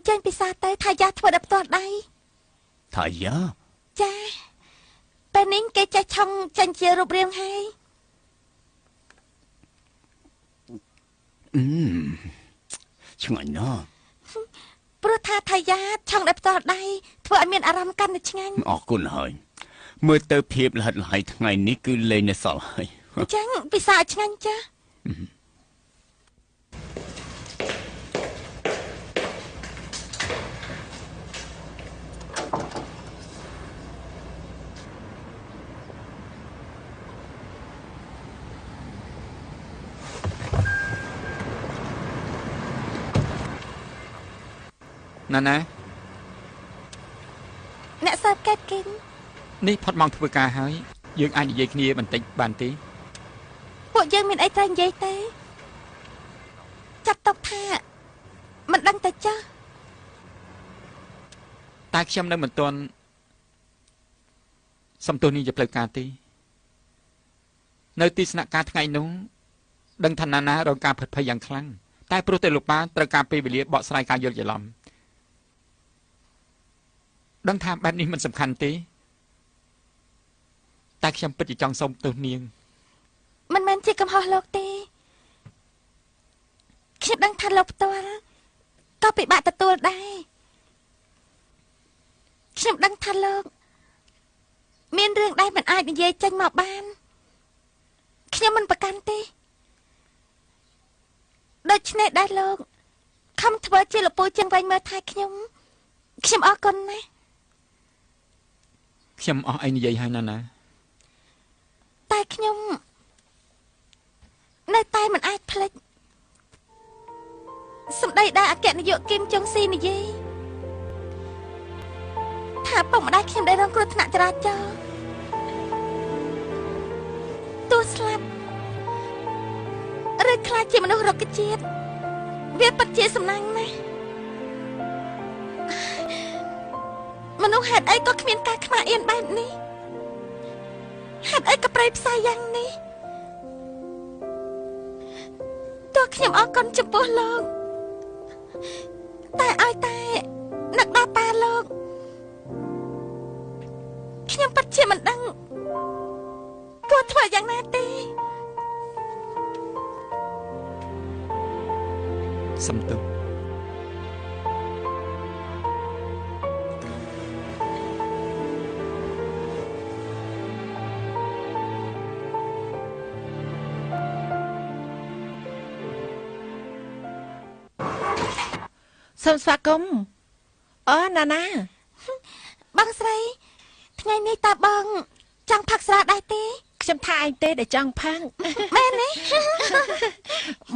ចេញពីសាទៅថាយ៉ាធ្វើដល់ផ្ទាល់ដៃថាយ៉ាចាពេលនេះគេចេះឆុងចេញជារូបរាងហើយឆ្ងាញ់ណាស់ព្រោះថាថាយ៉ាឆុងដល់ផ្ទាល់ដៃធ្វើឲ្យមានអារម្មណ៍កាន់តែឆ្ងាញ់អរគុណហើយមើលទៅភាពលហិតលហៃថ្ងៃនេះគឺលេងនៅសល់ហើយអញ្ចឹងពិសាឆ្ងាញ់ចាណាអ្នកសើបកែតគិននេះផុតម៉ោងធ្វើការហើយយើងអាចនិយាយគ្នាបន្តិចបានទេពួកយើងមានអីត្រូវនិយាយទេចាត់ទុកថាមិនដឹងតែចាស់តែខ្ញុំនៅមិនទាន់សំទោសនេះជាផ្លូវការទេនៅទីស្នាក់ការថ្ងៃនោះដឹងថាណារងការផិតភ័យយ៉ាងខ្លាំងតែព្រោះតែលោកប៉ាត្រូវការពេលវេលាបកស្រាយការយល់ច្រឡំដឹងថាបែបនេះមិនសំខាន់ទេតែខ្ញុំពិតជាចង់សូមទោសនាងមិនមែនជាកំហុសលោកទេខ្ញុំដឹងថាលោកផ្ទាល់ក៏ពិបាកទទួលដែរខ្ញុំដឹងថាលោកមានរឿងដែលមិនអាចនិយាយចេញមកបានខ្ញុំមិនប្រកាន់ទេដូច្នេះដែរលោកខំធ្វើជាលពូជាងវិញមើលថែខ្ញុំអរគុណណាស់ខ្ញុំអស់អីនិយាយហើយណាតែខ្ញុំនៅតែមិនអាចភ្លេចសម្ដីដែលអគ្គនាយកគឹមចុងស៊ីនិយាយថាពុកម្ដាយខ្ញុំได้រងគ្រោះថ្នាក់ចរាចរណ៍ទោះស្លាប់ឬខ្លាចជាមនុស្សរុក្ខជាតិវាពិតជាសំណាងណាស់មនុស្សហេតុអីក៏គ្មានការខ្មាស់អៀនបែបនេះហេតុអីក៏ប្រៃផ្សាយយ៉ាងនេះទោះខ្ញុំអរគុណចំពោះលោកតែឲ្យតែនឹកដល់ប៉ាលោកខ្ញុំពិតជាមិនដឹងគួរធ្វើយ៉ាងណាទេសំទោសសូមស្វាគមន៍អូណាណាបងស្រីថ្ងៃនេះតើបងចង់ផឹកស្រាដែរទេខ្ញុំថាឯងទេដែលចង់ផឹកមែនទេ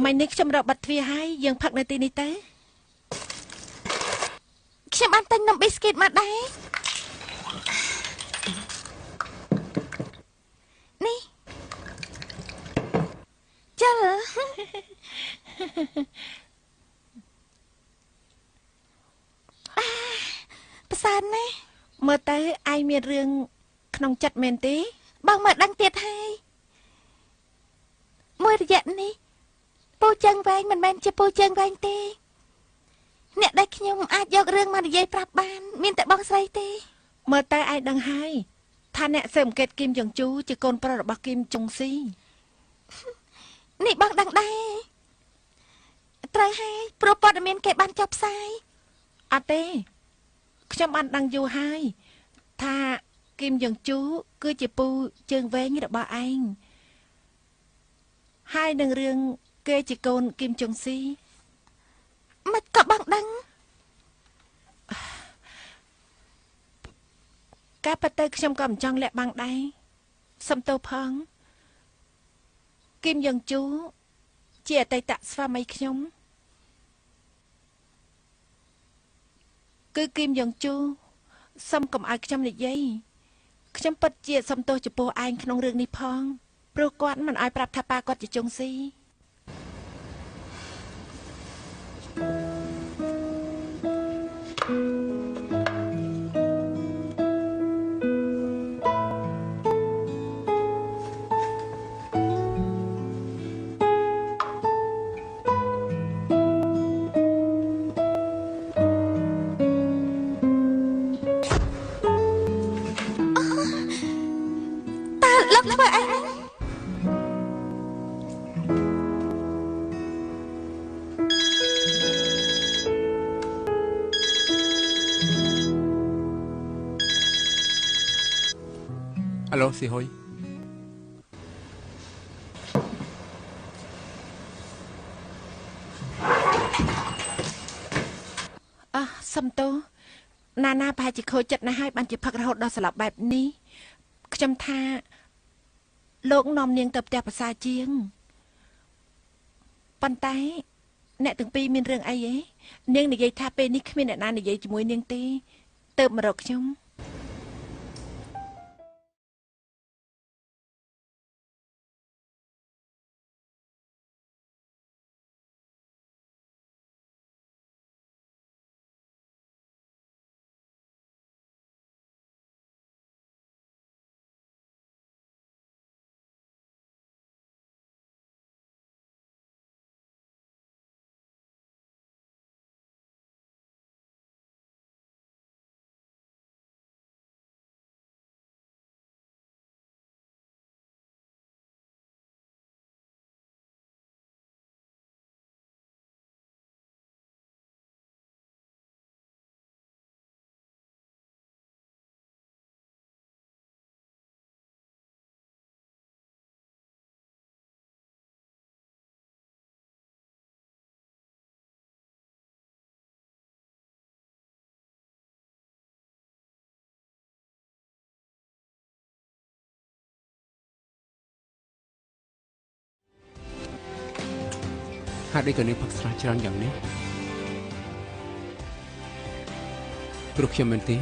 មិននេះខ្ញុំរកបាត់ទ្វារហើយយើងផឹកនៅទីនេះទេ ខ្ញុំបានទិញនំប៊ីស្គីតមកដែរនេះចាល់ប្រសើរណាស់មើលទៅឯងមានរឿងក្នុងចិត្តមែនទេបងមើលដឹងទៀតហើយមួយរយៈនេះពូជើងវែងមិនមែនជាពូជើងវែងទេអ្នកដែលខ្ញុំអាចយករឿងមកនិយាយប្រាប់បានមានតែបងស្រីទេមើលទៅឯងដឹងហើយថាអ្នកស៊ើបអង្កេតគីមយ៉ុងជូជាកូនប្រុសរបស់គីមចុងស៊ីនេះបងដឹងដែរត្រូវហើយព្រោះព័ត៌មានគេបានចុះផ្សាយអត់ទេខ្ញុំបានដឹងយូរហើយថាគីមយ៉ុងជូគឺជាពូជើងវែងរបស់ឯងហើយនឹងរឿងគេជាកូនគីមចុងស៊ីមិនក៏បងដឹងការពិតទៅខ្ញុំក៏មិនចង់លាក់បាំងដែរសំទោសផងគីមយ៉ុងជូជាអតីតស្វាមីខ្ញុំគឺគីមយ៉ុងជូសុំកុំឲ្យខ្ញុំនិយាយខ្ញុំពិតជាសំទោសចំពោះឯងក្នុងរឿងនេះផងព្រោះគាត់មិនឲ្យប្រាប់ថាប៉ាគាត់ជាចុងស៊ីលោកធ្វើអីអាឡូស៊ីហុយសំទោសណាប្រហែលជាខូចចិត្តណាស់ហើយបានជាផឹករហូតដល់ស្លាប់បែបនេះខ្ញុំថាលោកនាំនាងទៅផ្ទះប្រសាជាងប៉ុន្តែអ្នកទាំងពីរមានរឿងអីហ៎នាងនិយាយថាពេលនេះគ្មានអ្នកណានិយាយជាមួយនាងទេទៅមករកខ្ញុំហេតុអីក៏នាងផឹកស្រាច្រើនយ៉ាងនេះព្រោះខ្ញុំមែនទេ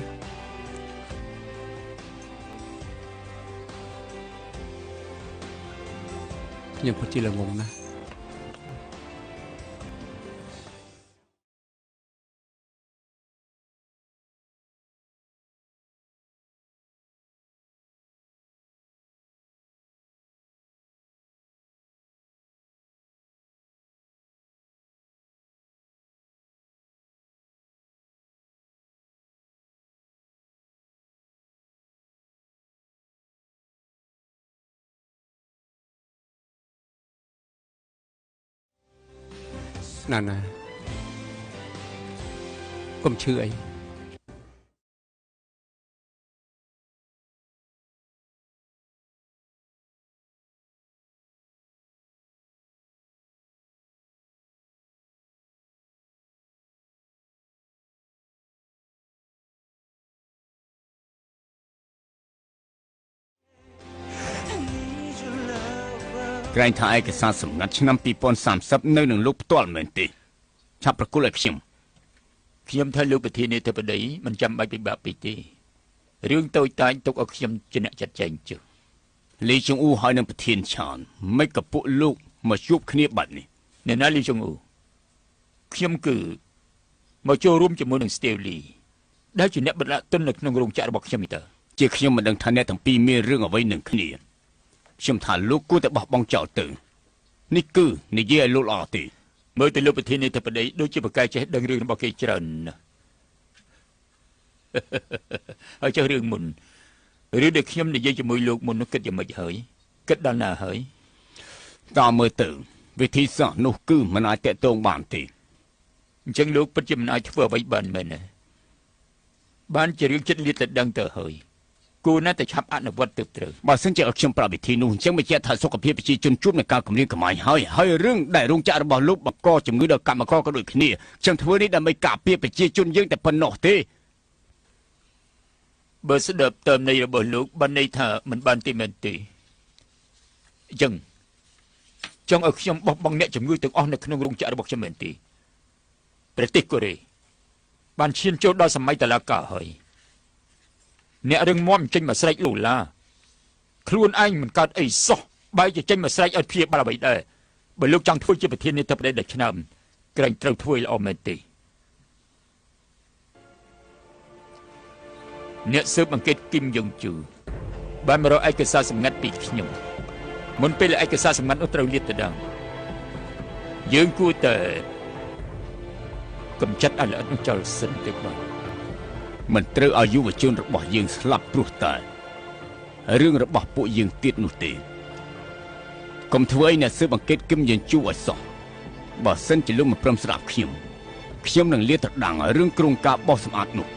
ខ្ញុំពិតជាល្ងងណាស់ណាកុំឈឺអីក្រែងថាឯកសារសម្ងាត់ឆ្នាំ2030នៅនឹងលោកផ្ទាល់មែនទេឆាប់ប្រគល់ឲ្យខ្ញុំ ខ្ញុំថាលោកប្រធានាធិបតីមិនចាំបាច់ពិបាកពេកទេរឿងតូចតាចទុកឲ្យខ្ញុំជាអ្នកចាត់ចែងចុះលីចុងអ៊ូហើយនឹងប្រធានឆានមិនក៏ពួកលោកមកជួបគ្នាបាត់នេះអ្នកណាលីចុងអ៊ូខ្ញុំគឺមកចូលរួមជាមួយនឹង Steve Lee ដែលជាអ្នកបម្រើទុននៅក្នុងរោងចក្ររបស់ខ្ញុំទៅជាខ្ញុំមិនដឹងថាអ្នកទាំងពីរមានរឿងអ្វីនឹងគ្នាខ្ញុំថាលោកគួរតែបោះបង់ចោលទៅនេះគឺនិយាយឲ្យលោកល្អទេមើលទៅលោកប្រធានាធិបតីដូចជាប្រកែកចេះដឹងរឿងរបស់គេច្រើនណាស់ហើយចុះរឿងមុនឬដែលខ្ញុំនិយាយជាមួយលោកមុននោះគិតយ៉ាងម៉េចហើយគិតដល់ណាហើយតាមមើលទៅវិធីសាស្ត្រនោះគឺមិនអាចតេតងបានទេអញ្ចឹងលោកពិតជាមិនអាចធ្វើអ្វីបានមែនទេបានជារឿងចិត្តលាតតែដឹងទៅហើយគួរណាស់តែឆាប់អនុវត្តទៅត្រូវបើសិនជាឲ្យខ្ញុំប្រាប់វិធីនោះអញ្ចឹងបញ្ជាក់ថាសុខភាពប្រជាជនជួបនឹងការគំរាមកំហែងហើយរឿងដែលរោងចក្ររបស់លោកបង្កជំងឺដល់កម្មករក៏ដូចគ្នាខ្ញុំធ្វើនេះដើម្បីការពារប្រជាជនយើងតែប៉ុណ្ណោះទេបើស្ដាប់តាមន័យរបស់លោកបានន័យថាមិនបានទេមែនទេអញ្ចឹងចង់ឲ្យខ្ញុំបោះបង់អ្នកជំងឺទាំងអស់នៅក្នុងរោងចក្ររបស់ខ្ញុំមែនទេប្រទេសកូរ៉េបានឈានចូលដល់សម័យតឡាការហើយអ្នករឹងមាំចេញមកស្រែកលូឡាខ្លួនឯងមិនកើតអីសោះបែរជាចេញមកស្រែកឲ្យព្យាបាលអ្វីដែរបើលោកចង់ធ្វើជាប្រធានាធិបតីដល់ឆ្នាំក្រែងត្រូវធ្វើល្អមែនទេអ្នកស៊ើបអង្កេតគីមយ៉ុងជូបានមករកឯកសារសម្ងាត់ពីខ្ញុំមុនពេលឯកសារសម្ងាត់នោះត្រូវលាតត្រដាងយើងគួរតែកំចាត់អលិតនោះចោលសិនទៅបាទមិនត្រូវឲ្យយុវជនរបស់យើងស្លាប់ព្រោះតែរឿងរបស់ពួកយើងទៀតនោះទេកុំធ្វើឲ្យអ្នកស៊ើបអង្កេតគឹមយើងជួឲ្យសោះបើសិនជាលោកមិនព្រមស្ដាប់ខ្ញុំនឹងលាតត្រដាងរឿងក្រុងការបោះសម្អាតនោះ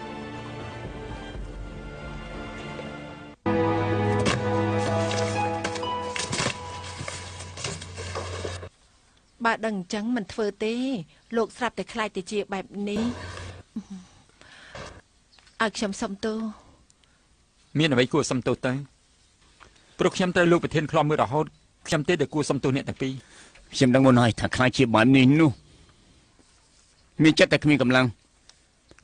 បើដឹងអញ្ចឹងមិនធ្វើទេលោកស្រាប់តែខ្លាចទៅជាបែបនេះឲ្យខ្ញុំសុំទោសមានអ្វីគួរសុំទោសទៅព្រោះខ្ញុំត្រូវលោកប្រធានខ្លំមើលរហូតខ្ញុំទេដែលគួរសុំទោសអ្នកទាំងពីរខ្ញុំដឹងមុនហើយថាខ្លាចជាបែបនេះនោះមានចិត្តតែគ្មានកម្លាំង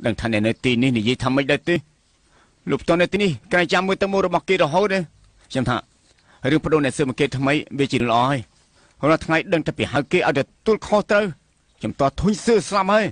ដឹងថានៅទីនេះនិយាយថាមិនដែរទេលោកតនៅទីនេះក្រែងចាំមើលទៅមុខរបស់គេរហូតទេខ្ញុំថារឿងបដូរអ្នកស៊ើបអង្កេតថ្មីវាជាល្អហើយរាល់ថ្ងៃដឹងតែពីហៅគេឲ្យទទួលខុសត្រូវខ្ញុំតធុញសើស្លាប់ហើយ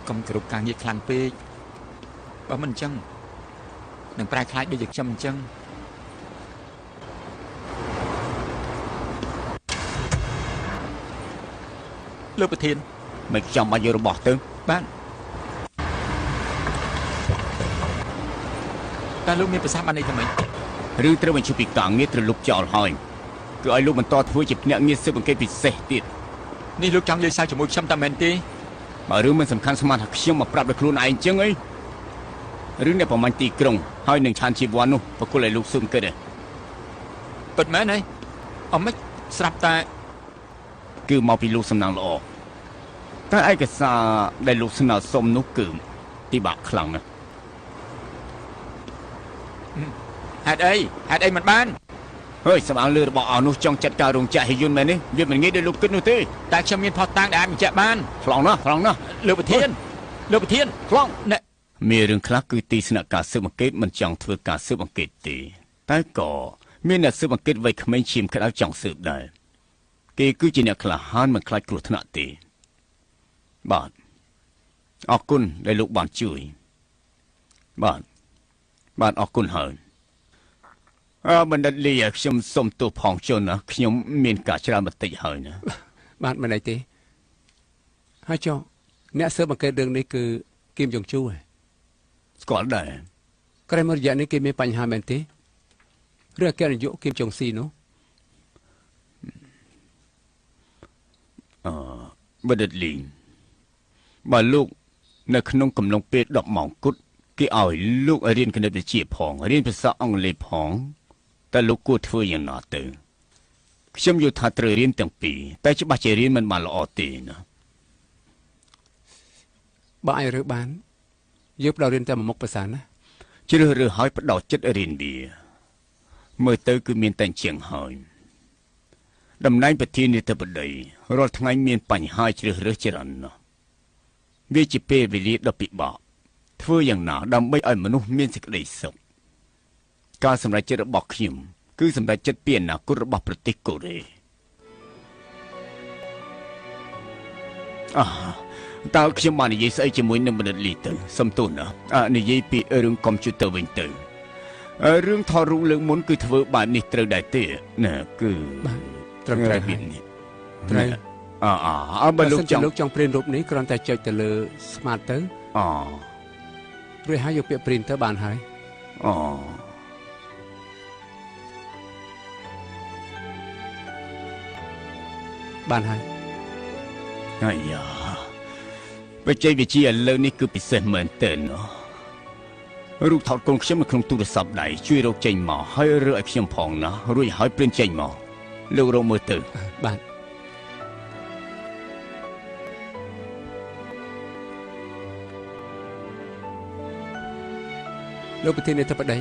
កុំគ្រប់ការងារខ្លាំងពេកបើមិនអញ្ចឹងនឹងប្រែខ្លាចដូចជាខ្ញុំអញ្ចឹងលោកប្រធានមិនចាំបាច់យករបស់ទៅបាទតើលោកមានប្រសាសន៍បានអីថ្មីឬត្រូវបញ្ឈប់ពីការងារត្រូវលុបចោលហើយគឺឲ្យលោកបន្តធ្វើជាភ្នាក់ងារស៊ើបអង្កេតពិសេសទៀតនេះលោកចង់លេងសើចជាមួយខ្ញុំតែមែនទេបើរឿងមិនសំខាន់ស្មានថាខ្ញុំមកប្រាប់ដល់ខ្លួនឯងអញ្ចឹងអីរឿងអ្នកប្រមាញ់ទីក្រុងហើយនឹងឆានជីវ័ននោះបកគលឲ្យលោកស៊ើបអង្កេតទេពិតមែនទេអមមិនស្រាប់តែគឺមកពីលោកសំណាងល្អតែឯកសារដែលលោកស្នើសុំនោះគឺពិបាកខ្លាំងណាស់ហេតុអីមិនបានហើយសម្អាងលើរបស់អស់នោះចង់ចាត់ការរោងចក្រហិយន្តមែនទេវាមិនងាយដូចលោកគិតនោះទេតែខ្ញុំមានផុសតាំងដែលអាចបញ្ជាក់បានខ្លងណាស់លោកប្រធានខ្លងមានរឿងខ្លះគឺទីស្នាក់ការស៊ើបអង្កេតមិនចង់ធ្វើការស៊ើបអង្កេតទេតែក៏មានអ្នកស៊ើបអង្កេតវ័យក្មេងឈាមក្តៅចង់ស៊ើបដែរគេគឺជាអ្នកក្លាហានមិនខ្លាចគ្រោះថ្នាក់ទេបាទអរគុណដែលលោកបានជួយបាទ បាទអរគុណហើយបណ្ឌិតលីខ្ញុំសូមទោសផងជូនណាខ្ញុំមានការច្រើនបន្តិចហើយណាបាទមិនអីទេហើយចុះអ្នកស៊ើបអង្កេតរឿងនេះគឺគីមយ៉ុងជូហ៎ស្គាល់ដែរក្រោយមករយៈនេះគេមានបញ្ហាមែនទេឬអគ្គនាយកគីមចុងស៊ីនោះបណ្ឌិតលីបើលោកនៅក្នុងកំឡុងពេល10ម៉ោងគត់គេឲ្យលោករៀនគណិតវិទ្យាផងរៀនភាសាអង់គ្លេសផងតែលោកគួរធ្វើយ៉ាងណាទៅខ្ញុំយល់ថាត្រូវរៀនទាំងពីរតែច្បាស់ជារៀនមិនបានល្អទេណាបើអាចរើសបានយើងផ្ដោតរៀនតែមួយមុខភាសាណាជ្រើសរើសឲ្យផ្ដោតចិត្តរៀនវាមើលទៅគឺមានតែជាងហើយតំណែងប្រធានាធិបតីរាល់ថ្ងៃមានបញ្ហាជ្រើសរើសច្រើនណាស់វាជាពេលវេលាដ៏ពិបាកធ្វើយ៉ាងណាដើម្បីឲ្យមនុស្សមានសេចក្តីសុខការសម្រេចចិត្តរបស់ខ្ញុំគឺសម្រេចចិត្តពីអនាគតរបស់ប្រទេសកូរ៉េតើខ្ញុំបាននិយាយស្អីជាមួយនឹងបណ្ឌិតលីទៅសំទោសណានិយាយពីរឿងកុំព្យូទ័រវិញទៅរឿងថតរូបលើកមុនគឺធ្វើបែបនេះត្រូវដែរទេណាគឺត្រឹមត្រូវនេះត្រូវបើលោកចង់ព្រីនរូបនេះគ្រាន់តែចុចទៅលើ Smart ទៅរួចហើយយកពាក្យព្រីនទៅបានហើយបានហើយអាយ៉ាបច្ចេកវិទ្យាឥឡូវនេះគឺពិសេសមែនទែនរូបថតកូនខ្ញុំនៅក្នុងទូរស័ព្ទដៃជួយរកចេញមកហើយរើឲ្យខ្ញុំផងណារួចហើយព្រីនចេញមកលោករកមើលទៅបាទលោកប្រធានាធិបតី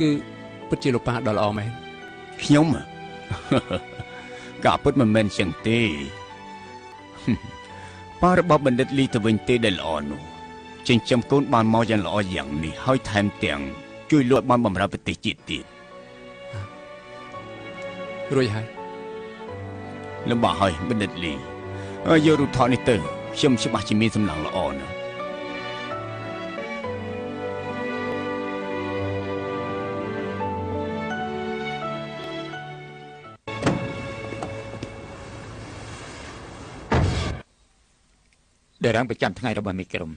គឺពិតជាលោកប៉ាដ៏ល្អមែនខ្ញុំការពិតមិនមែនចឹងទេប៉ារបស់បណ្ឌិតលីទៅវិញទេដែលល្អនោះចិញ្ចឹមកូនបានមកយ៉ាងល្អយ៉ាងនេះហើយថែមទាំងជួយលក់បានបម្រើប្រទេសជាតិទៀតរួចហើយលំបាកហើយបណ្ឌិតលីយករូបថតនេះទៅខ្ញុំច្បាស់ជាមានសំឡេងល្អណាស់ដែលរាងប្រចាំថ្ងៃរបស់មេក្រុម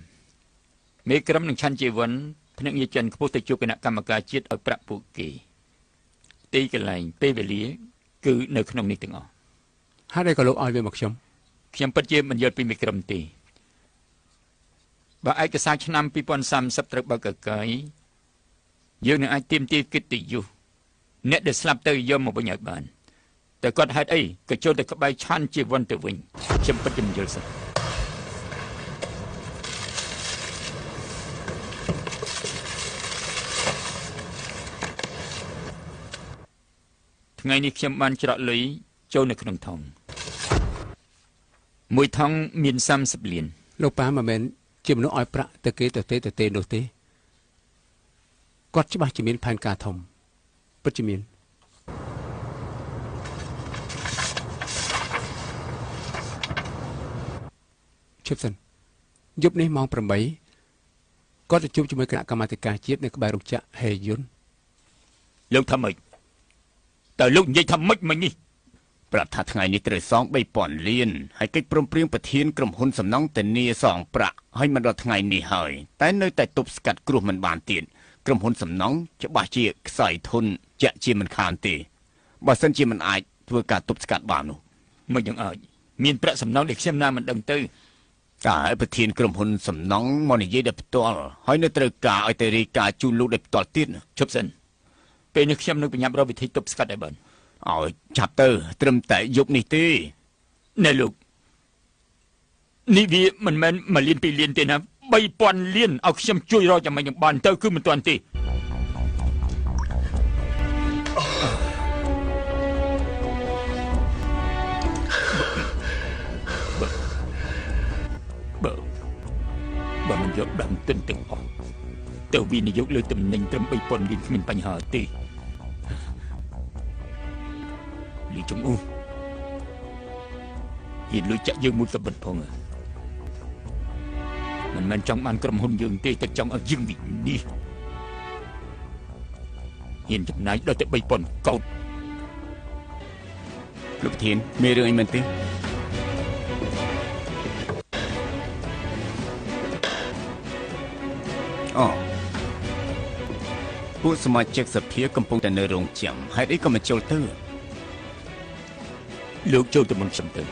នឹងឆាន់ជីវិនភ្នាក់ងារចិនខ្ពស់ទៅជួបគណៈកម្មការជាតិឲ្យប្រាក់ពួកគេទីកន្លែងពេលវេលាគឺនៅក្នុងនេះទាំងអស់ហើយដែលក៏លោកឲ្យវាមកខ្ញុំពិតជាមិនយល់ពីមេក្រុមទេបើឯកសារឆ្នាំ2030ត្រូវបើកកកាយយើងនឹងអាចទាមទារកិត្តិយសអ្នកដែលស្លាប់ទៅយកមកវិញឲ្យបានតែគាត់ហេតុអីក៏ចូលទៅក្បែរឆាន់ជីវិនទៅវិញខ្ញុំពិតជាមិនយល់សោះថ្ងៃនេះខ្ញុំបានច្រកលុយចូលនៅក្នុងថង់មួយថង់មាន30លានលោកប៉ាមិនមែនជាមនុស្សឲ្យប្រាក់ទៅគេទៅទេនោះទេគាត់ច្បាស់ជាមានផែនការធំពិតជាមានឈប់សិនយប់នេះម៉ោង8គាត់ទៅជួបជាមួយគណៈកម្មាធិការជាតិនៅក្បែររោងចក្រហេយុនលោកថាម៉េចតើលោកនិយាយថាម៉េចមិញនេះប្រាប់ថាថ្ងៃនេះត្រូវសង 3000 លានហើយកិច្ចព្រមព្រៀងប្រធានក្រុមហ៊ុនសំណង់ធានាសងប្រាក់ហើយមិនដល់ថ្ងៃនេះហើយតែនៅតែទប់ស្កាត់គ្រោះមិនបានទៀតក្រុមហ៊ុនសំណង់ច្បាស់ជាខ្សែធនជាក់ជាមិនខានទេបើសិនជាមិនអាចធ្វើការទប់ស្កាត់បាននោះមិនយ៉ាងអាចមានប្រាក់សំណងដែលខ្ញុំណាមិនដឹងទៅតែប្រធានក្រុមហ៊ុនសំណង់មកនិយាយដោយផ្ទាល់ហើយនៅត្រូវការឲ្យទៅរាយការណ៍ជូនលោកដោយផ្ទាល់ទៀតឈប់សិនពេលនេះខ្ញុំនឹងបញ្ញាប់រកវិធីទប់ស្កាត់ឲ្យបានឲ្យចាប់ទៅត្រឹមតែយប់នេះទេណែលោកនេះវាមិនមែន1លាន2លានទេណា3000លានឲ្យខ្ញុំជួយរកយ៉ាងម៉េចនឹងបានទៅគឺមិនទាន់ទេបើមិនយកដើមទិនទាំងអស់ទៅវិនិយោគលើតំណែងត្រឹម3000លានគ្មានបញ្ហាទេលីចុងអ៊ូហ៊ានលុយចាក់យើងមួយសម្បត្តិផងមិនមែនចង់បានក្រុមហ៊ុនយើងទេតែចង់ឲ្យយើងវិនិច្ឆ័យ ហ៊ានចំណាយដល់ទៅ3000កោត លោកប្រធានមានរឿងអីមែនទេអូពួកសមាជិកសភាកំពុងតែនៅរោងចាំហេតុអីក៏មិនចូលទៅ លោកចូលទៅមុនខ្ញុំទៅ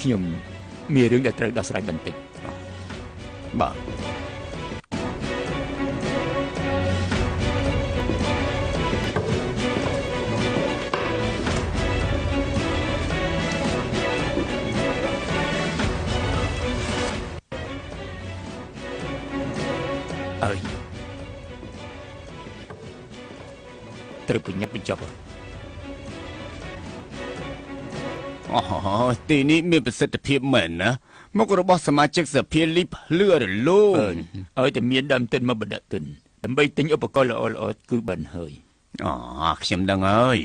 ខ្ញុំមានរឿងដែលត្រូវដោះស្រាយបន្តិច បាទ អើយត្រូវប្រញាប់បញ្ចប់ អូទីនេះមានប្រសិទ្ធភាពមែនណាមុខរបស់សមាជិកសភាលីបលឺរលោង ឲ្យតែមានដើមទុនមកបណ្ដាក់ទុនដើម្បីទិញឧបករណ៍ល្អៗគឺបានហើយ អូខ្ញុំដឹងហើយ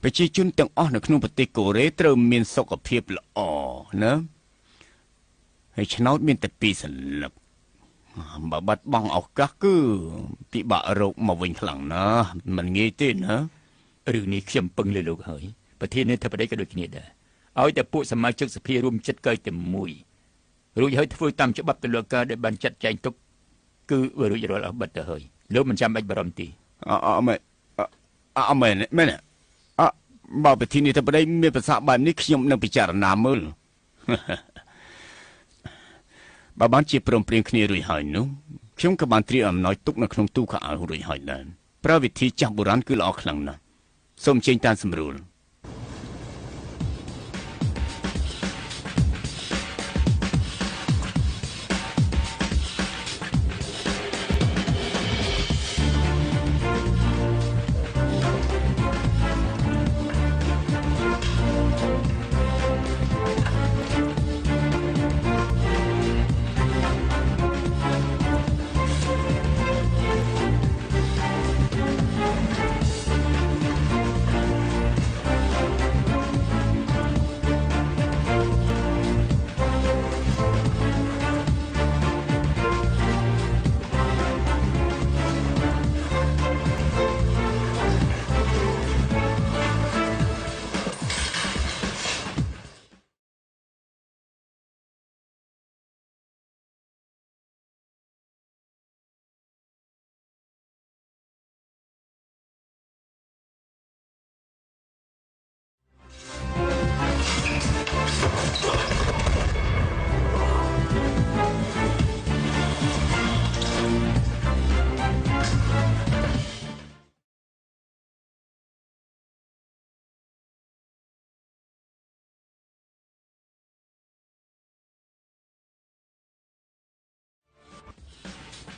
ប្រជាជនទាំងអស់នៅក្នុងប្រទេសកូរ៉េត្រូវមានសុខភាពល្អណាហើយឆ្នោតមានតែ2សន្លឹកបើបាត់បង់ឱកាសគឺពិបាករកមកវិញខ្លាំងណាស់មិនងាយទេណា រឿងនេះខ្ញុំពឹងលើលោកហើយប្រធានាធិបតីក៏ដូចគ្នាដែរឲ្យតែពួកសមាជិកសភារួមចិត្តកើតែមួយរួចហើយធ្វើតាមច្បាប់តុលាការដែលបានចាត់ចែងទុកគឺរួចរាល់អស់បាត់ទៅហើយលោកមិនចាំបាច់បារម្ភទេ មែនបើប្រធានាធិបតីមានប្រសាសន៍បែបនេះខ្ញុំនឹងពិចារណាមើល បើបានជាព្រមព្រៀងគ្នារួចហើយនោះខ្ញុំក៏បានត្រៀមអំណោយទុកនៅក្នុងទូខោអាវរួចហើយដែរប្រើវិធីចាស់បុរាណគឺល្អខ្លាំងណាស់សូមចេញតាមសម្រួល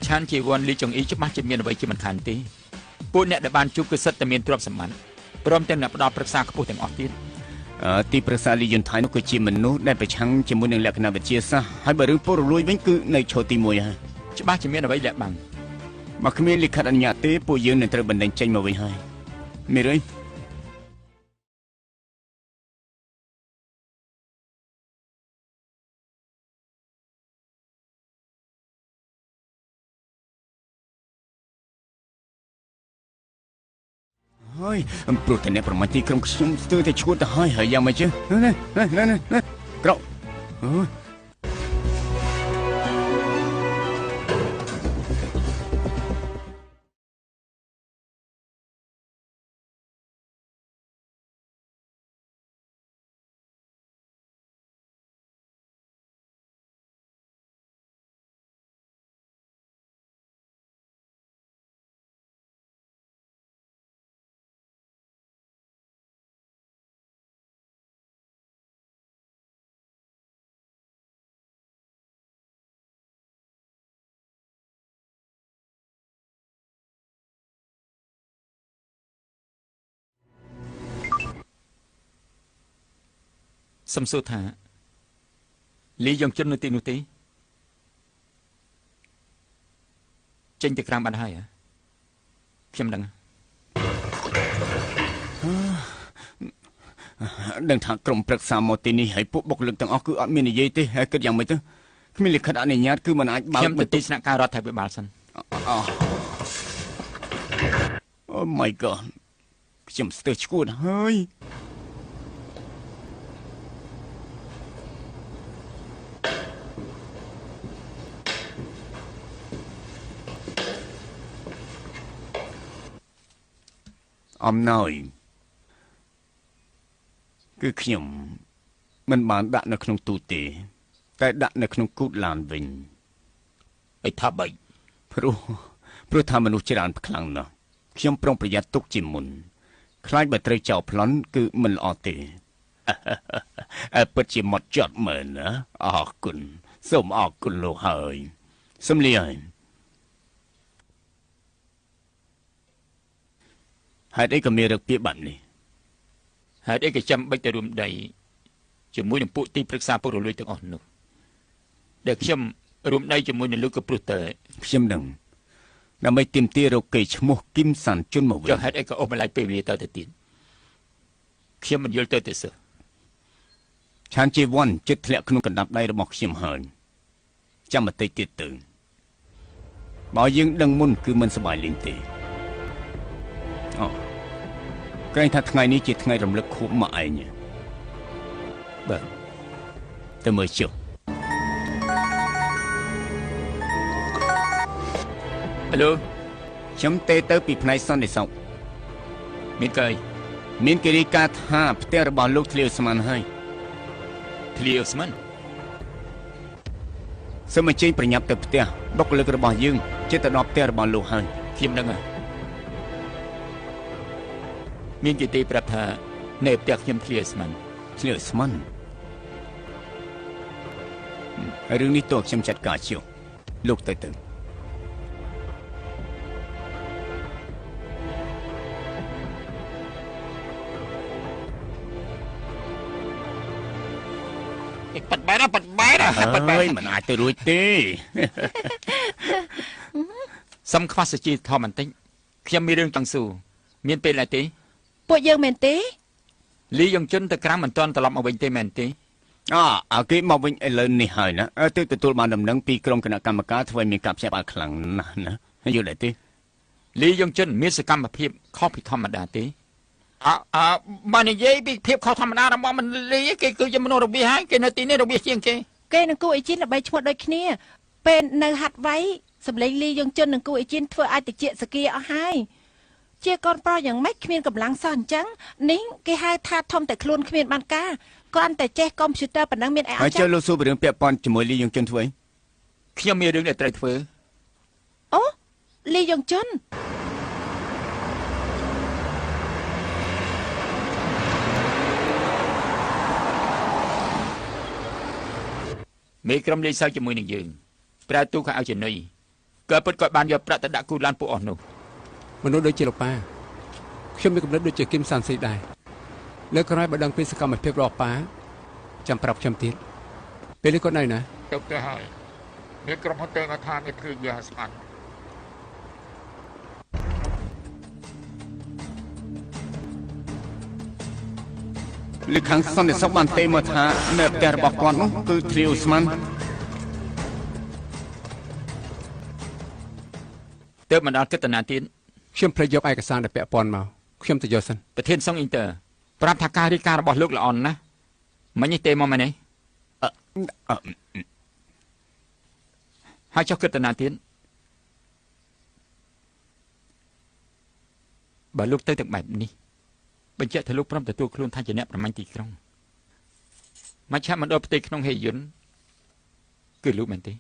ឆានជីវ័នលីចុងអ៊ីច្បាស់ជាមានអ្វីជាមិនខានទេពួកអ្នកដែលបានជួបគឺសិតតែមានទ្រព្យសម្បត្តិព្រមទាំងអ្នកផ្ដល់ប្រឹក្សាខ្ពស់ទាំងអស់ទៀត ទីប្រឹក្សាលីយុនថៃនោះគឺជាមនុស្សដែលប្រឆាំងជាមួយនឹងលក្ខណៈវិទ្យាសាស្ត្រហើយបើរឿងពុករលួយវិញគឺនៅឈរទី1ហើយ ច្បាស់ជាមានអ្វីលាក់បាំង បើគ្មានលិខិតអនុញ្ញាតទេពួកយើងនឹងត្រូវបណ្តេញចេញមកវិញហើយមានអី ហើយព្រោះតែអ្នកប្រមាញ់ទីក្រុមខ្ញុំស្ទើរតែឈួតទៅហើយយ៉ាងម៉េចណាក្រោក សំសួរថាលីយ៉ុងជុននៅទីនោះទេចេញទៅក្រៅបាត់ហើយខ្ញុំដឹងដឹងថាក្រុមប្រឹក្សាមកទីនេះហើយពួកបុគ្គលិកទាំងអស់គឺអត់មាននិយាយទេហើយគិតយ៉ាងម៉េចទៅគ្មានលិខិតអនុញ្ញាតគឺមិនអាចបើក ខ្ញុំទៅទីស្នាក់ការរដ្ឋាភិបាលសិន អូ my god ខ្ញុំស្ទើរឈួតហើយអំណោយគឺខ្ញុំមិនបានដាក់នៅក្នុងទូទេតែដាក់នៅក្នុងគូតឡានវិញអីថាបីព្រោះថាមនុស្សច្រើនខ្លាំងណាស់ខ្ញុំប្រុងប្រយ័ត្នទុកជាមុនខ្លាចបើត្រូវចោលប្លន់គឺមិនល្អទេពិតជាមកចត់មើលណាអរគុណសូមអរគុណលោកហើយសូមលាហេតុអីក៏មានរឹកពីបែបនេះហេតុអីក៏ចាំបាច់ទៅរួមដៃជាមួយនឹងពួកទីប្រឹក្សាពុករលួយទាំងអស់នោះដែលខ្ញុំរួមដៃជាមួយនឹងលោកក៏ព្រោះតែខ្ញុំនឹងដើម្បីទាមទាររកកេរ្តិ៍ឈ្មោះគឹមសានជុនមកវិញចុះហេតុអីក៏អូបន្លាយពេលវេលាទៅទៀតខ្ញុំមិនយល់ទៅទេសោះឆានជីវ័នចិត្តធ្លាក់ក្នុងកណ្ដាប់ដៃរបស់ខ្ញុំហើយចាំបន្តិចទៀតទៅបើយើងដឹងមុនគឺមិនសប្បាយលេងទេអូក្រែងថាថ្ងៃនេះជាថ្ងៃរំលឹកខួបម៉ាក់ឯងបាទទៅមើលចុះហេឡូខ្ញុំទេទៅពីផ្នែកសន្តិសុខមានគេរាយការណ៍ថាផ្ទះរបស់លោកធ្លាវស្មានហើយធ្លាវស្មានសូមអញ្ជើញប្រញាប់ទៅផ្ទះបុគ្គលិករបស់យើងជិតទៅដល់ផ្ទះរបស់លោកហើយខ្ញុំដឹងហើយមានគេទេប្រាប់ថានៅផ្ទះខ្ញុំធ្លាវស្មានរឿងនេះតើខ្ញុំចាត់ការជុះលោកទៅប៉ាត់បែរមិនអាចទៅរួចទេសុំខ្វះសុជីធម៌បន្តិចខ្ញុំមានរឿងចង់សួរមានពេលណាទេពួកយើងមែនទេលីយ៉ុងជុនទៅក្រាំមិនទាន់ត្រឡប់មកវិញទេមែនទេគេមកវិញឥឡូវនេះហើយណាទើបទទួលបានដំណឹងពីក្រុមគណៈកម្មការធ្វើឲ្យមានការភ្ញាក់ផ្អើលខ្លាំងណាស់ណាយល់ទេលីយ៉ុងជុនមានសកម្មភាពខុសពីធម្មតាទេបើនិយាយពីភាពខុសធម្មតារបស់មិនលីគេគឺជាមនុស្សរបៀសហើយគេនៅទីនេះរបៀសជាងគេនឹងគូអេជីនដើម្បីឈ្មោះដូចគ្នាពេលនៅហាត់វៃសម្លេងលីយ៉ុងជុននឹងគូអេជីនធ្វើឲ្យតិចសគាអស់ហើយជាកូនប្រុសយ៉ាងម៉េចគ្មានកម្លាំងសោះអញ្ចឹងនេះគេហៅថាធំតែខ្លួនគ្មានបានការគ្រាន់តែចេះកុំព្យូទ័រប៉ុណ្ណឹងមានអីអត់ចឹងលោកសួរពីរឿងពាក់ព័ន្ធជាមួយលីយ៉ុងជុនធ្វើខ្ញុំមានរឿងដែលត្រូវធ្វើអូលីយ៉ុងជុនមេក្រុមលេងសើចជាមួយនឹងយើងប្រែទូខៅឲ្យចំណុយក៏ពិតគាត់បានយកប្រាក់ទៅដាក់គូឡានពួកអស់នោះមនុស្សដូចជាលោកប៉ាខ្ញុំមានកំណត់ដូចជាគឹមសានស៊ីដែរលើក្រោយបើដឹងពីសកម្មភាពរបស់ប៉ាចាំប្រាប់ខ្ញុំទៀតពេលនេះគាត់នៅណាទៅទៅហើយមានក្រុមហ៊ុនទៅថាមានធ្វើយ៉ាងស្អាតលើខាងសន្តិសុខបានទេមកថានៅផ្ទះរបស់គាត់នោះគឺធ្លាវស្មានទៅមិនដល់គិតណាទៀតខ្ញុំភ្លេចយកឯកសារដែលពាក់ព័ន្ធមកខ្ញុំទៅយកសិនប្រធានសង្ឃអ៊ីនទ័រប្រាប់ថាការរាយការណ៍របស់លោកល្អណាស់មិញនេះទេមកមែនទេហើយចុះគិតណាទៀតបើលោកទៅទាំងបែបនេះបញ្ជាក់ថាលោកព្រមទទួលខ្លួនថាជាអ្នកប្រមាញ់ទីក្រុងមជ្ឈមណ្ឌលផ្ទៃក្នុងហេយុនគឺលោកមែនទេ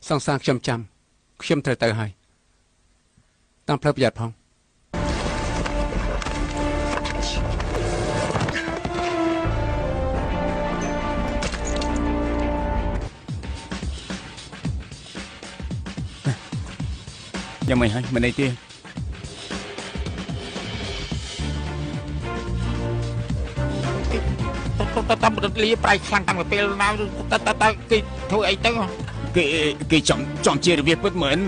សង្សារខ្ញុំចាំខ្ញុំត្រូវទៅហើយតាមផ្លូវប្រយ័ត្នផងយ៉ាងម៉េចហើយមិនអីទេតាមលីប្រៃខ្លាំងតាំងពីពេលណាតើគេធ្វើអីទៅគេចង់ជារបៀបពិតមែន